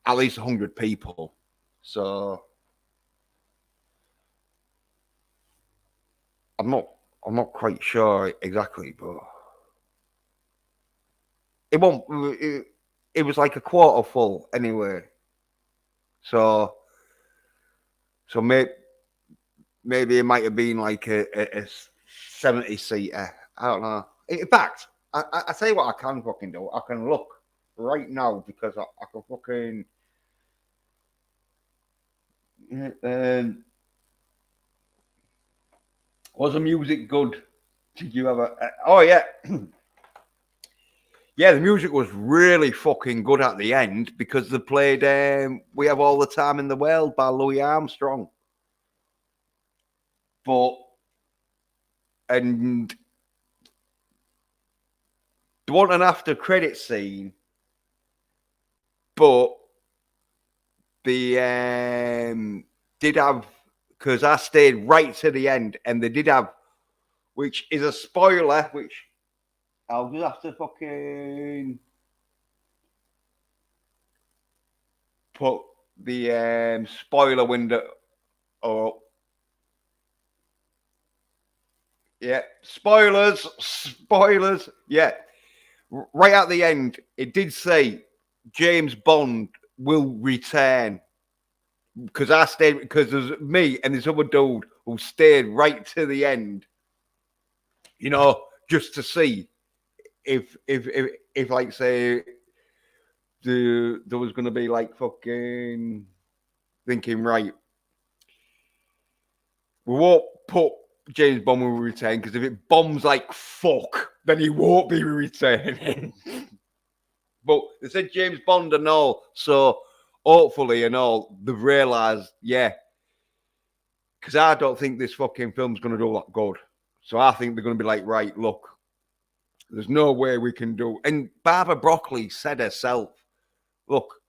at least 100 people. So I'm not quite sure exactly, but it won't. It was like a quarter full anyway. So maybe it might have been like a 70-seater. I don't know. In fact, I tell you what I can fucking do. I can look right now because I can fucking. Was the music good? Did you ever? Oh yeah, yeah. The music was really fucking good at the end because they played "We Have All the Time in the World" by Louis Armstrong. And they want an after credit scene, but the did have, because I stayed right to the end, and they did have, which is a spoiler, which I'll just have to fucking put the spoiler window. Oh, yeah, spoilers. Yeah, right at the end, it did say James Bond will return. Because I stayed, because there's me and this other dude who stayed right to the end, you know, just to see if like say there was gonna be like fucking thinking, right, we won't put James Bond will return because if it bombs like fuck, then he won't be returning. But they said James Bond and all, so hopefully and all they've realised, yeah, because I don't think this fucking film's gonna do a lot good. So I think they're gonna be like, right, look, there's no way we can do. And Barbara Broccoli said herself, look,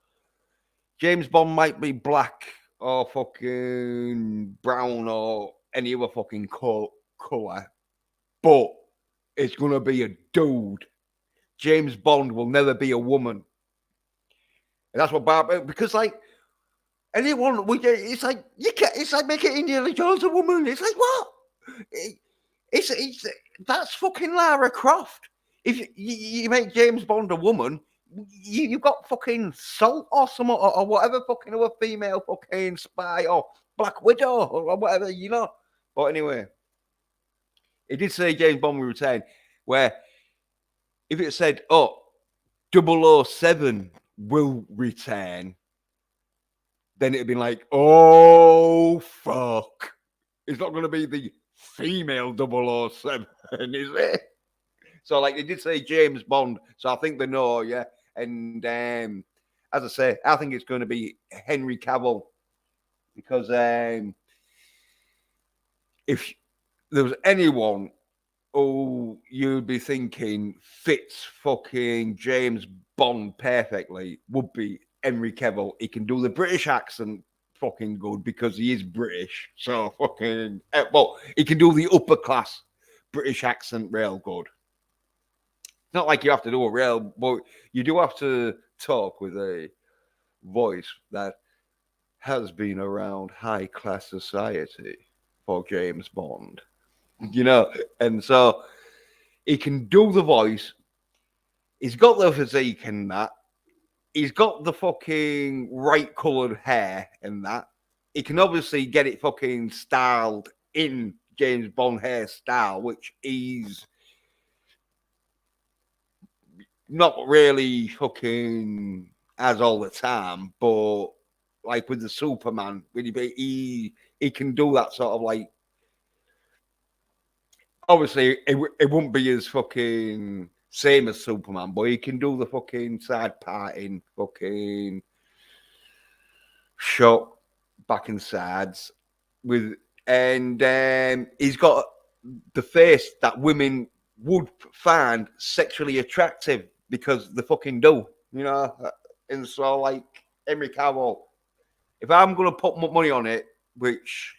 James Bond might be black or fucking brown or any other fucking color, but it's gonna be a dude. James Bond will never be a woman. And that's what Barbara, because like anyone, it's like you can't. It's like making Indiana Jones a woman. It's like what? It's that's fucking Lara Croft. If you make James Bond a woman, you've got fucking Salt or some or whatever fucking other female fucking spy or Black Widow or whatever, you know. But anyway, it did say James Bond will return. Where if it said, oh, 007 will return, then it'd been like, oh fuck. It's not going to be the female 007, is it? So, like, they did say James Bond, so I think they know, yeah. And as I say, I think it's going to be Henry Cavill because if there was anyone who you'd be thinking fits fucking James Bond perfectly, would be Henry Cavill. He can do the British accent fucking good because he is British. So fucking well, he can do the upper class British accent real good. Not like you have to do a real, but you do have to talk with a voice that has been around high class society for James Bond, you know. And so he can do the voice. He's got the physique and that. He's got the fucking right coloured hair and that. He can obviously get it fucking styled in James Bond hairstyle, which he's not really fucking has all the time, but like with the Superman, he can do that sort of like. Obviously, it wouldn't be as fucking same as Superman, but he can do the fucking side parting, fucking shot back and sides with, and he's got the face that women would find sexually attractive because they fucking do, you know. And so, like Henry Cavill, if I'm gonna put money on it, which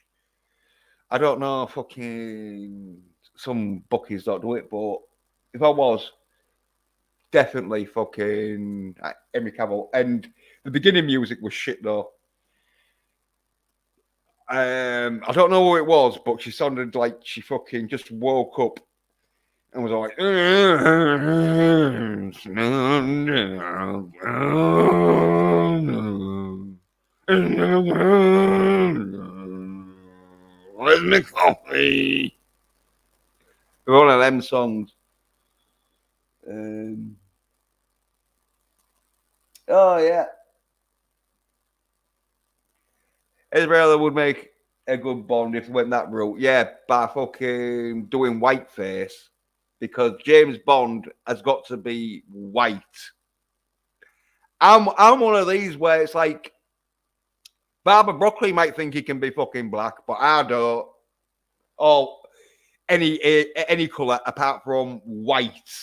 I don't know, fucking some bookies don't do it, but if I was, definitely fucking Henry Cavill. And the beginning music was shit though. I don't know who it was, but she sounded like she fucking just woke up and was like, "Where's my coffee?" One of them songs. Oh yeah, Esmeralda would make a good Bond if it went that route. Yeah, by fucking doing whiteface, because James Bond has got to be white. I'm one of these where it's like Barbara Broccoli might think he can be fucking black, but I don't. Oh, any color apart from white,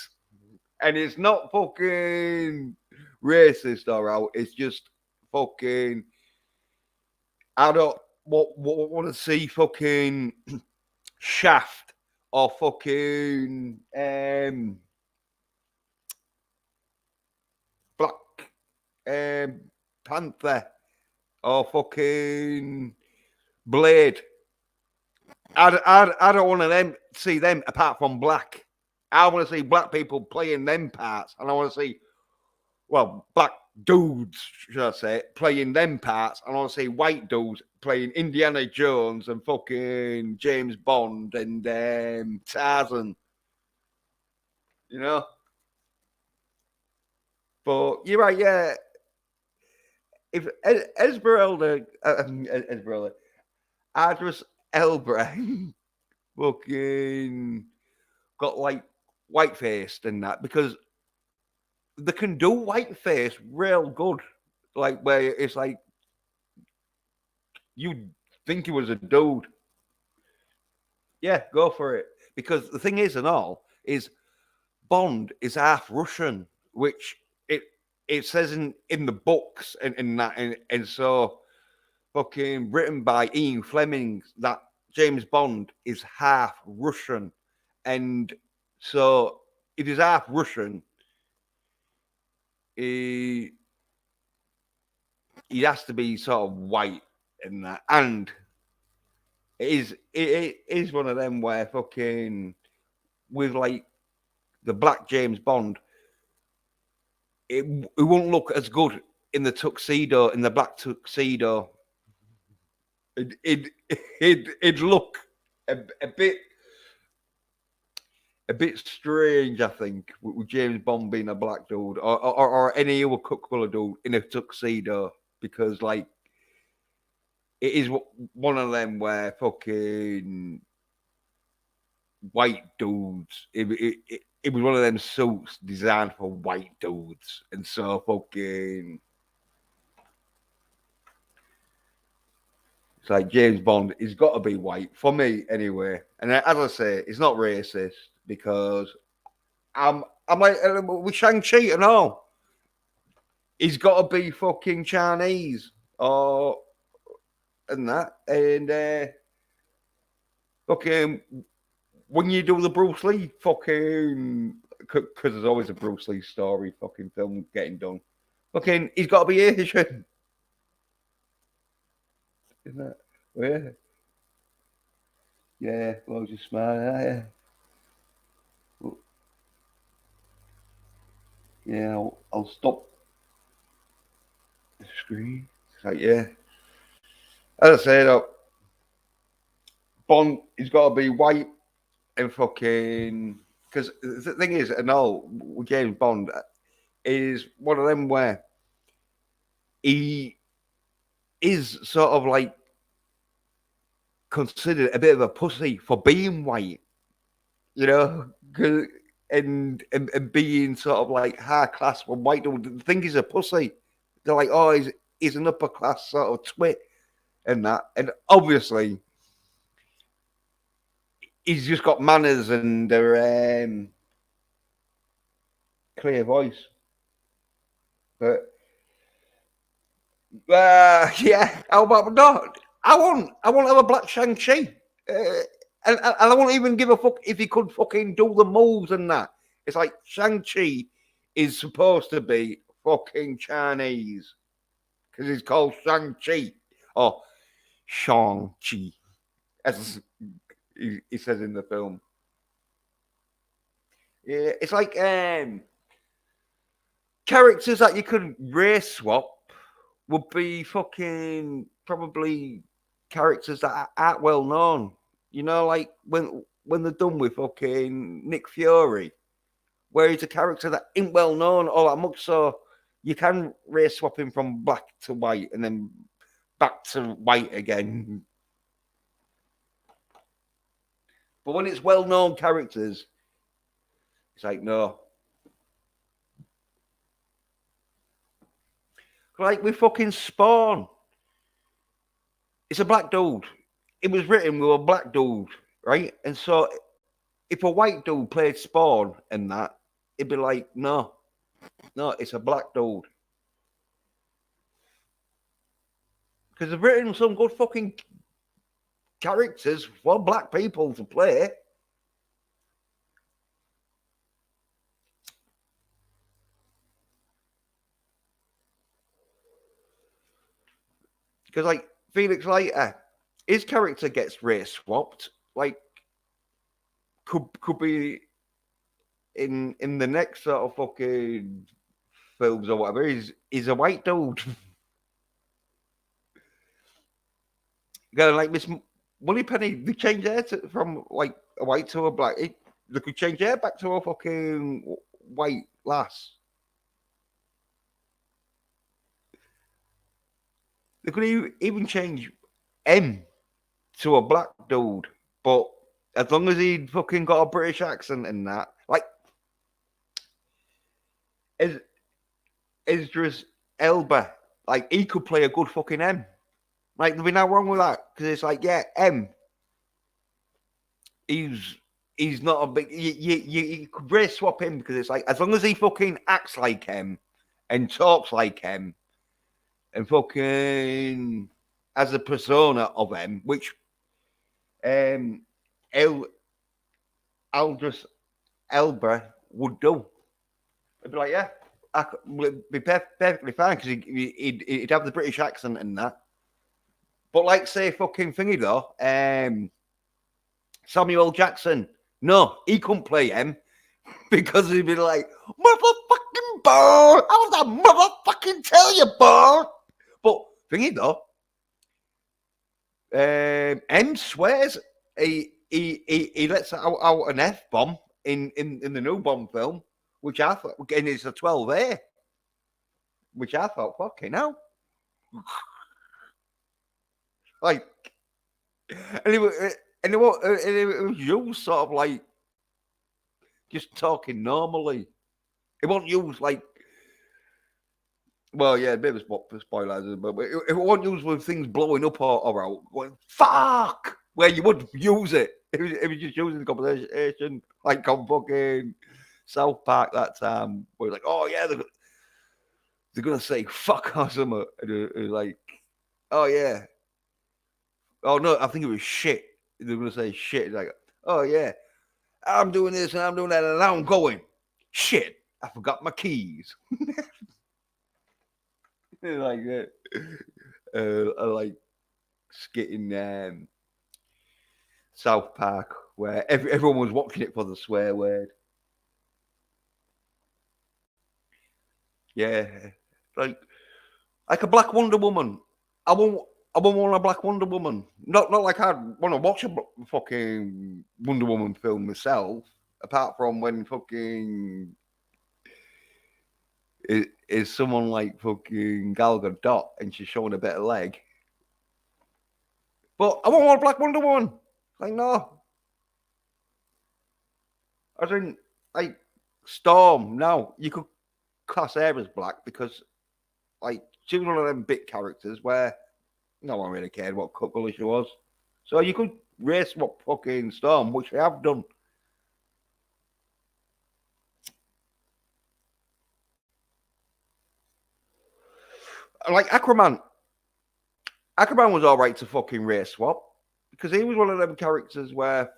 and it's not fucking racist or out. It's just fucking. I don't want to see fucking Shaft or fucking Black Panther or fucking Blade. I don't want to see them apart from black. I want to see black people playing them parts, and I want to see, well, black dudes, should I say, playing them parts, and I want to see white dudes playing Indiana Jones and fucking James Bond and Tarzan. You know? But you're right, yeah. If Esmeralda, Idris Elba, fucking got like white faced and that, because they can do white face real good, like where it's like you think he was a dude. Yeah, go for it. Because the thing is, and all is Bond is half Russian, which it says in the books and that, and so fucking written by Ian Fleming that James Bond is half Russian, and so if he's half Russian, he has to be sort of white and that, and it is one of them where fucking with like the black James Bond, it won't look as good in the tuxedo, in the black tuxedo. It'd look a bit strange, I think, with James Bond being a black dude or any other colour dude in a tuxedo, because like it is one of them where fucking white dudes. It was one of them suits designed for white dudes, and so fucking. It's like James Bond, he's got to be white for me anyway. And as I say, it's not racist because I'm like with Shang-Chi and all. He's got to be fucking Chinese or and that. And fucking when you do the Bruce Lee fucking, because there's always a Bruce Lee story fucking film getting done. Fucking, he's got to be Asian. Isn't that? Yeah. Yeah, well, just smile. Yeah, I'll stop the screen. It's like, yeah. As I said, Bond, he's got to be white and fucking. Because the thing is, and all, with James Bond, is one of them where he is sort of like considered a bit of a pussy for being white, you know? Cause and being sort of like high class when white dude think he's a pussy. They're like, oh, he's an upper class sort of twit and that. And obviously, he's just got manners and a clear voice. But yeah, how about not? I want to have a black Shang-Chi. And I won't even give a fuck if he could fucking do the moves and that. It's like Shang-Chi is supposed to be fucking Chinese because he's called Shang-Chi or Shang-Chi, as he says in the film. Yeah, it's like characters that you could race swap would be fucking probably characters that aren't well known. You know, like when they're done with fucking Nick Fury, where he's a character that ain't well known all that much, so you can race swap him from black to white and then back to white again. But when it's well known characters, it's like no. Like with fucking Spawn. It's a black dude. It was written with a black dude, right? And so if a white dude played Spawn and that, it'd be like, no, it's a black dude. Because they've written some good fucking characters for black people to play. Because like Felix Leiter, his character gets race swapped. Like could be in the next sort of fucking films or whatever. He's a white dude. Going like Miss Moneypenny, they changed her from like a white to a black. They could change her back to a fucking white lass. They could even change M to a black dude, but as long as he fucking got a British accent and that, like, Idris Elba, like he could play a good fucking M. Like there'd be no wrong with that because it's like, yeah, M. He's not a big. You could race swap him because it's like as long as he fucking acts like him and talks like him and fucking as a persona of him, which Aldous Elba would do. I'd be like, yeah, would be perfectly fine because he'd have the British accent and that. But like, say, fucking thingy though, Samuel Jackson, no, he couldn't play him because he'd be like, motherfucking ball, I was a motherfucking tell you, ball. But thingy though, M swears he lets out an F bomb in the new Bond film, which I thought, and it's a 12A, which I thought, fucking hell. Like, and it was you sort of like just talking normally. It wasn't used like, well, yeah, a bit of spoilers, but it wasn't used with things blowing up or out, going, fuck, where you would use it. It was just using the conversation, like on fucking South Park that time, where it's like, oh, yeah, they're going to say fuck or something. And it was like, oh, yeah. Oh, no, I think it was shit. They're going to say shit. It's like, oh, yeah, I'm doing this and I'm doing that, and now I'm going, shit, I forgot my keys. Like that. I like skitting South Park where everyone was watching it for the swear word. Yeah, like a Black Wonder Woman. I won't want a Black Wonder Woman. Not like I want to watch a fucking Wonder Woman film myself. Apart from when fucking is someone like fucking Gal Gadot and she's showing a bit of leg. But I won't want a Black Wonder Woman. Like, no. I think like Storm. Now you could class her as black because like she was one of them bit characters where no one really cared what colour she was. So you could race swap fucking Storm, which they have done. Like Aquaman. Aquaman was alright to fucking race swap because he was one of them characters where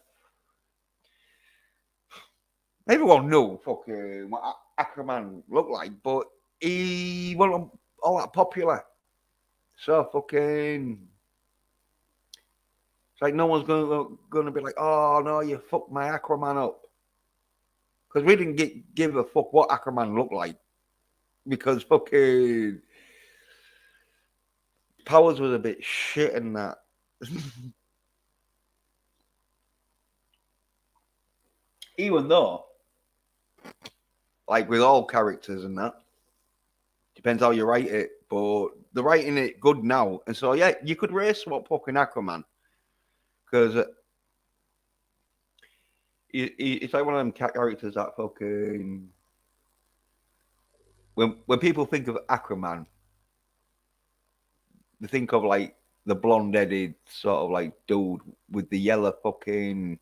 everyone knew fucking what Aquaman looked like, but he wasn't all that popular. So fucking, it's like no one's gonna be like, oh no, you fucked my Aquaman up, because we didn't give a fuck what Aquaman looked like, because fucking Powers was a bit shit in that. Even though, like with all characters and that, depends how you write it, but they're writing it good now, and so yeah, you could race swap fucking Aquaman because it's like one of them characters that fucking when people think of Aquaman, they think of like the blonde-headed sort of like dude with the yellow fucking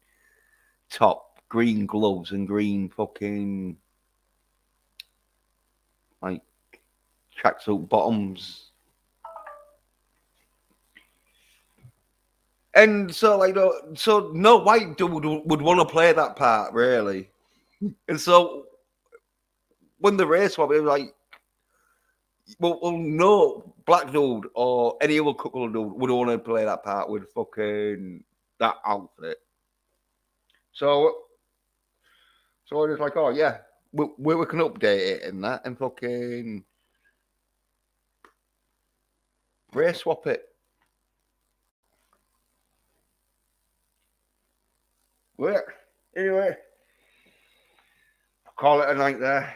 top, green gloves, and green fucking like tracksuit bottoms. And so, like, so no white dude would want to play that part, really. And so, when the race swap, it was like, well, no black dude or any other couple dude would want to play that part with fucking that outfit. So, so it was like, oh yeah, we can update it and that, and fucking race swap it. Well, anyway, call it a night there.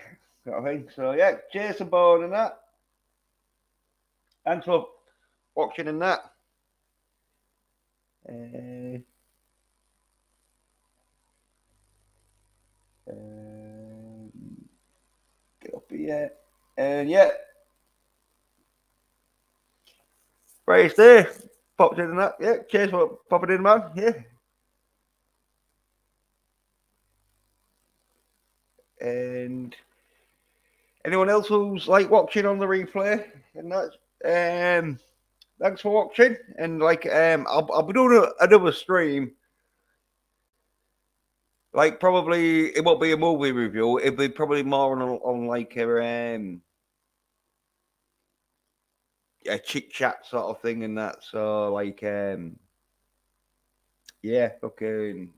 I think so. Yeah, cheers aboard and that. Thanks for watching and that. Uh, get up here. And yeah. Right there. Popped in and that. Yeah, cheers for popping in, man. Yeah. And anyone else who's like watching on the replay and that, thanks for watching. And like, I'll be doing another stream. Like, probably it won't be a movie review. It'll be probably more on like a chit chat sort of thing and that. So like, yeah, okay.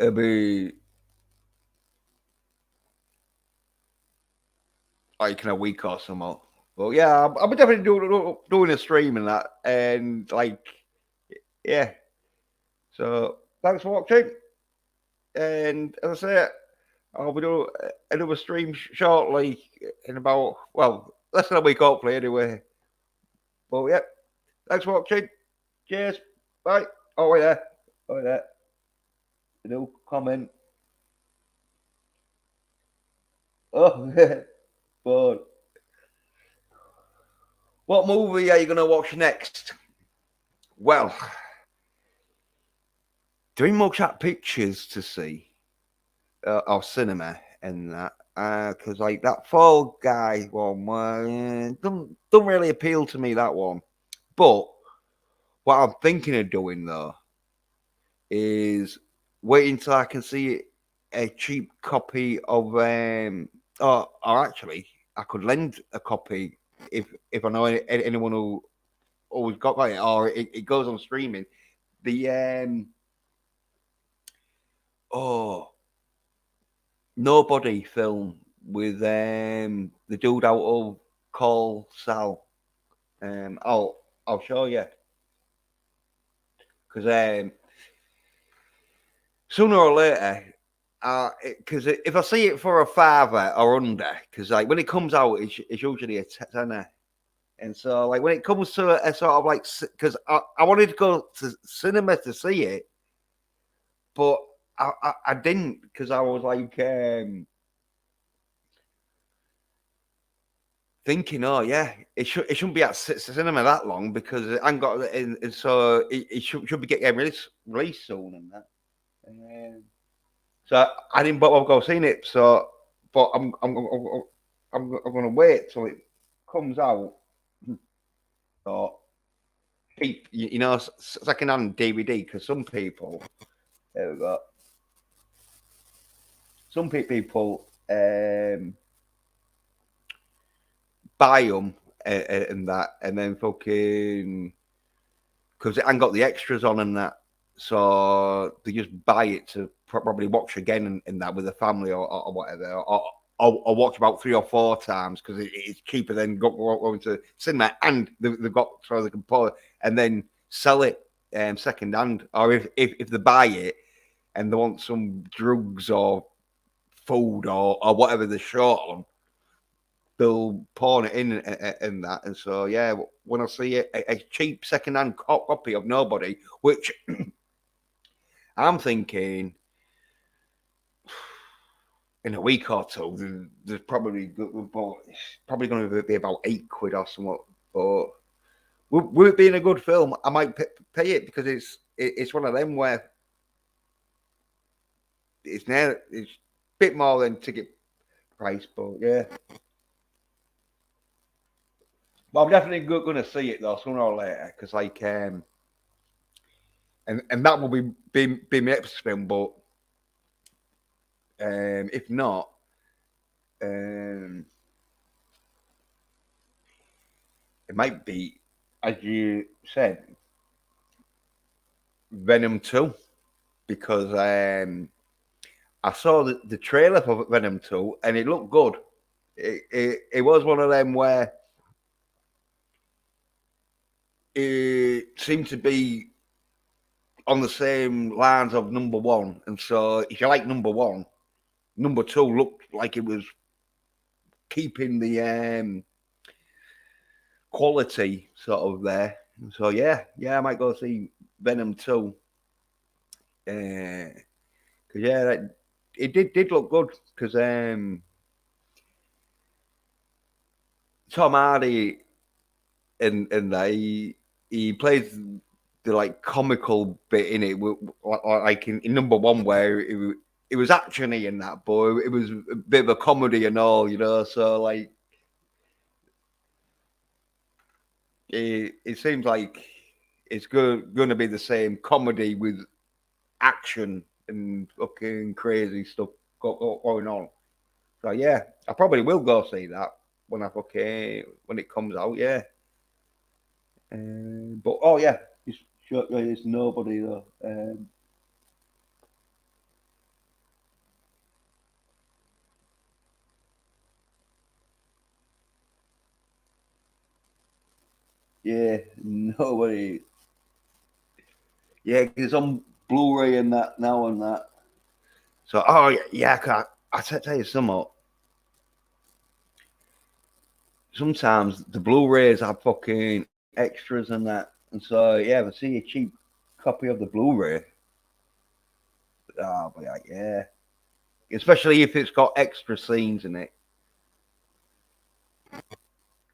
It'll be like in a week or something. But yeah, I'll be definitely doing a stream and that, and like, yeah. So thanks for watching, and as I say, I'll be doing another stream shortly in about less than a week, hopefully. Anyway, but yeah, thanks for watching. Cheers. Bye. Oh wait there. Oh wait there. No comment. Oh, but what movie are you gonna watch next? Well, doing more chat pictures to see, or cinema and that, because like that Fall Guy one, don't really appeal to me, that one. But what I'm thinking of doing though is waiting till I can see a cheap copy of or actually I could lend a copy if I know anyone who always got it, or it goes on streaming. The Nobody film with the dude out of Call Sal. I'll show you, because sooner or later, because if I see it for a $5 or under, because like when it comes out, it's usually a tenner. And so, like when it comes to a sort of like, because I wanted to go to cinema to see it, but I didn't, because I was like thinking, oh yeah, it shouldn't be at cinema that long because I ain't got it in, so it should be getting released soon and that. So I didn't bother go seeing it. So, but I'm gonna wait till it comes out. So cheap, second hand DVD, because some people, there we go. Some people buy them and that, and then fucking, because it ain't got the extras on and that, so they just buy it to probably watch again in that with the family or whatever, or watch about 3 or 4 times because it's cheaper than going to cinema, and they've got so they can put and then sell it second hand, or if they buy it and they want some drugs or food or whatever they're short on, they'll pawn it in that. And so, yeah, when I see a cheap second-hand copy of Nobody, which I'm thinking in a week or two, there's probably going to be about £8 or something. But with it being a good film, I might pay it because it's one of them where it's a bit more than ticket price, but yeah. Well, I'm definitely going to see it though sooner or later because and that will be my next film. But if not, it might be, as you said, Venom 2, because I saw the trailer for Venom 2 and it looked good. It was one of them where it seemed to be on the same lines of number one. And so if you like number one, number two looked like it was keeping the quality sort of there. So yeah, I might go see Venom 2. Because yeah, it did look good because Tom Hardy in that he plays the like comical bit in it, like in number one where it was actiony in that, but it was a bit of a comedy and all, So like it seems like it's going to be the same comedy with action and fucking crazy stuff going on. So yeah, I probably will go see that when when it comes out. Yeah, but oh yeah, it's Nobody though. Yeah, Nobody. Yeah, it's on Blu-ray and that now and that. So oh yeah, I tell you something. Sometimes the Blu-rays have fucking extras and that, and so yeah, if I see a cheap copy of the Blu-ray, I'll be like, yeah. Especially if it's got extra scenes in it,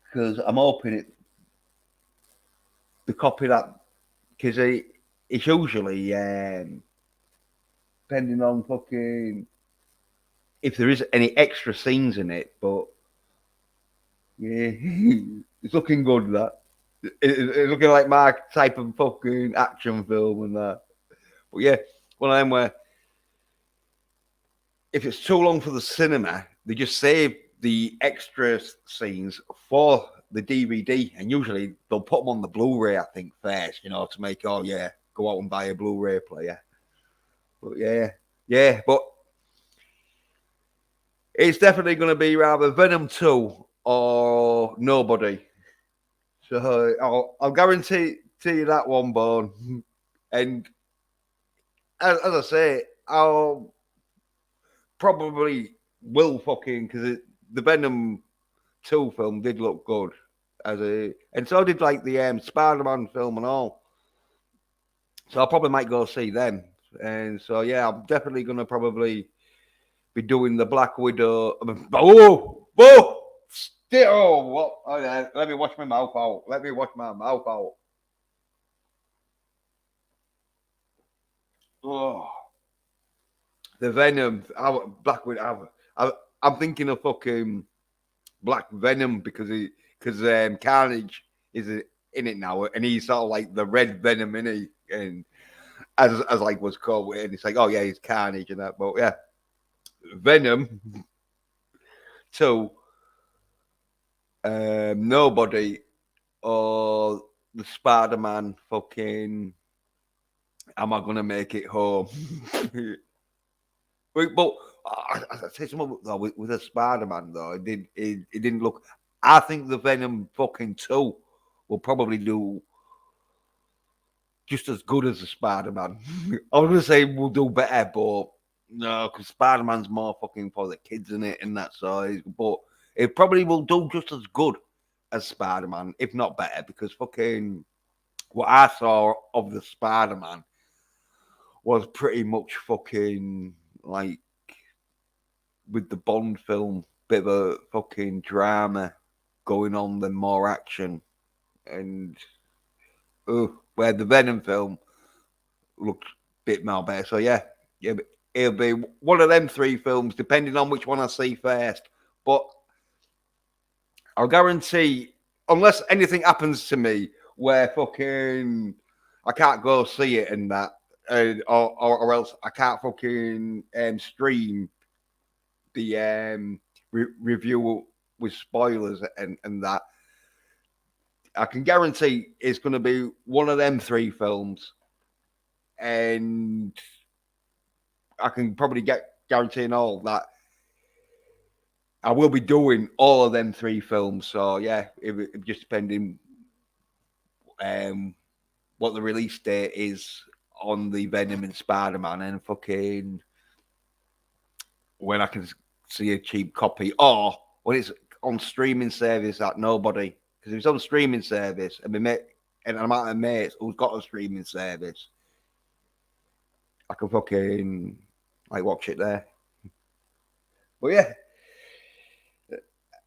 because I'm hoping the copy that because it's usually depending on fucking if there is any extra scenes in it, but yeah, it's looking good. That it's looking like my type of fucking action film and that. But yeah, one of them where if it's too long for the cinema, they just save the extra scenes for the DVD, and usually they'll put them on the Blu-ray, I think, first, to make go out and buy a Blu-ray player. But yeah, but it's definitely going to be rather Venom 2 or Nobody. So I'll guarantee to you that one, Bone. And as I say, I'll probably will fucking because the Venom 2 film did look good and so did like the Spider-Man film and all. So I probably might go see them. And so yeah, I'm definitely gonna probably be doing the Black Widow. Oh, still. Oh, what? Oh, yeah, let me wash my mouth out. Let me wash my mouth out. Oh, the Venom. Black Widow. I'm thinking of fucking Black Venom because Carnage is in it now, and he's sort of like the Red Venom in it, and as like was called, and it's like, oh yeah, he's Carnage and that, but yeah, Venom. So nobody or the Spider Man fucking. Am I gonna make it home? But I say something though with the Spider Man though, it didn't look. I think the Venom fucking two will probably do just as good as the Spider Man. I was gonna say we'll do better, but no, because Spider Man's more fucking for the kids in it and that size. But it probably will do just as good as Spider Man, if not better, because fucking what I saw of the Spider Man was pretty much fucking like with the Bond film, bit of a fucking drama going on, then more action, and where the Venom film looked a bit more better. So yeah, yeah, it'll be one of them three films, depending on which one I see first. But I'll guarantee, unless anything happens to me where fucking I can't go see it and that, or else I can't fucking stream the review with spoilers and that. I can guarantee it's going to be one of them three films, and I can probably get guaranteeing all that I will be doing all of them three films. So yeah, it just depending um, what the release date is on the Venom and Spider Man, and fucking when I can see a cheap copy, or when it's on streaming service that nobody, because if it's on streaming service and and I'm out of mates who's got a streaming service, I can fucking like watch it there. But yeah,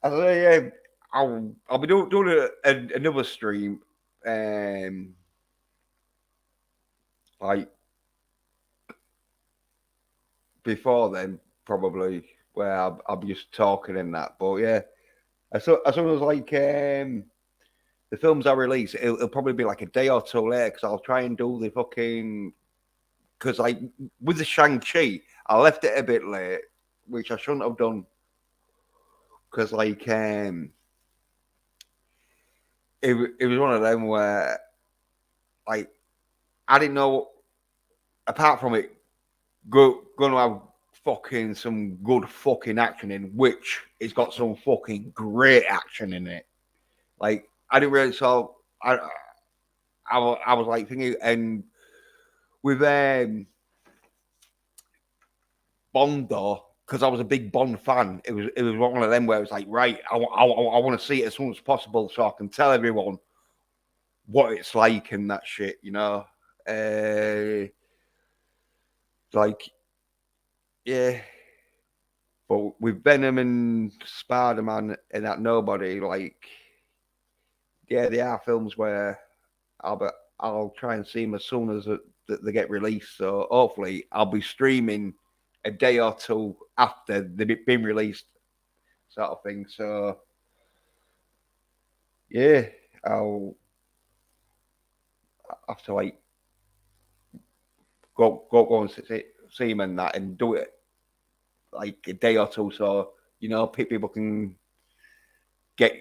I say I'll be doing another stream, um, like before then probably, where I'll be just talking and that. But yeah, as soon as like the films I release, it'll probably be like a day or two later because I'll try and do the fucking because like with the Shang-Chi, I left it a bit late, which I shouldn't have done because like it was one of them where like I didn't know apart from it going to have fucking some good fucking action in, which it's got some fucking great action in it. Like I didn't really saw I was like thinking and with Bond though, because I was a big Bond fan, it was one of them where it was like, right, I want to see it as soon as possible so I can tell everyone what it's like and that shit, you know. Like, yeah. But with Venom and Spider Man and that nobody, like, yeah, they are films where I'll I'll try and see them as soon as they get released. So hopefully, I'll be streaming a day or two after they've been released, sort of thing. So yeah, I'll have to like go and see them and that and do it like a day or two, so you know people can get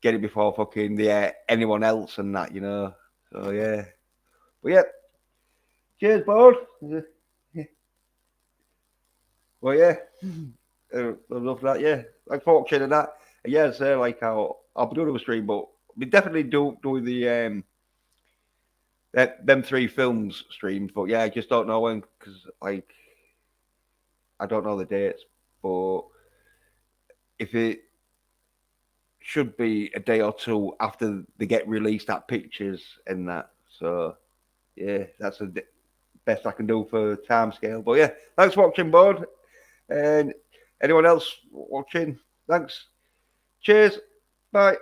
get it before fucking anyone else and that, you know. So yeah, but yeah, cheers, bud. Well, yeah, I love that. Yeah, like watching and that. Yeah, so like I'll be doing a stream, but we definitely do the them three films streams. But yeah, I just don't know when because like I don't know the dates. But if it should be a day or two after they get released at pictures and that. So yeah, that's a best I can do for time scale. But yeah, thanks for watching, bud. And anyone else watching, thanks. Cheers. Bye.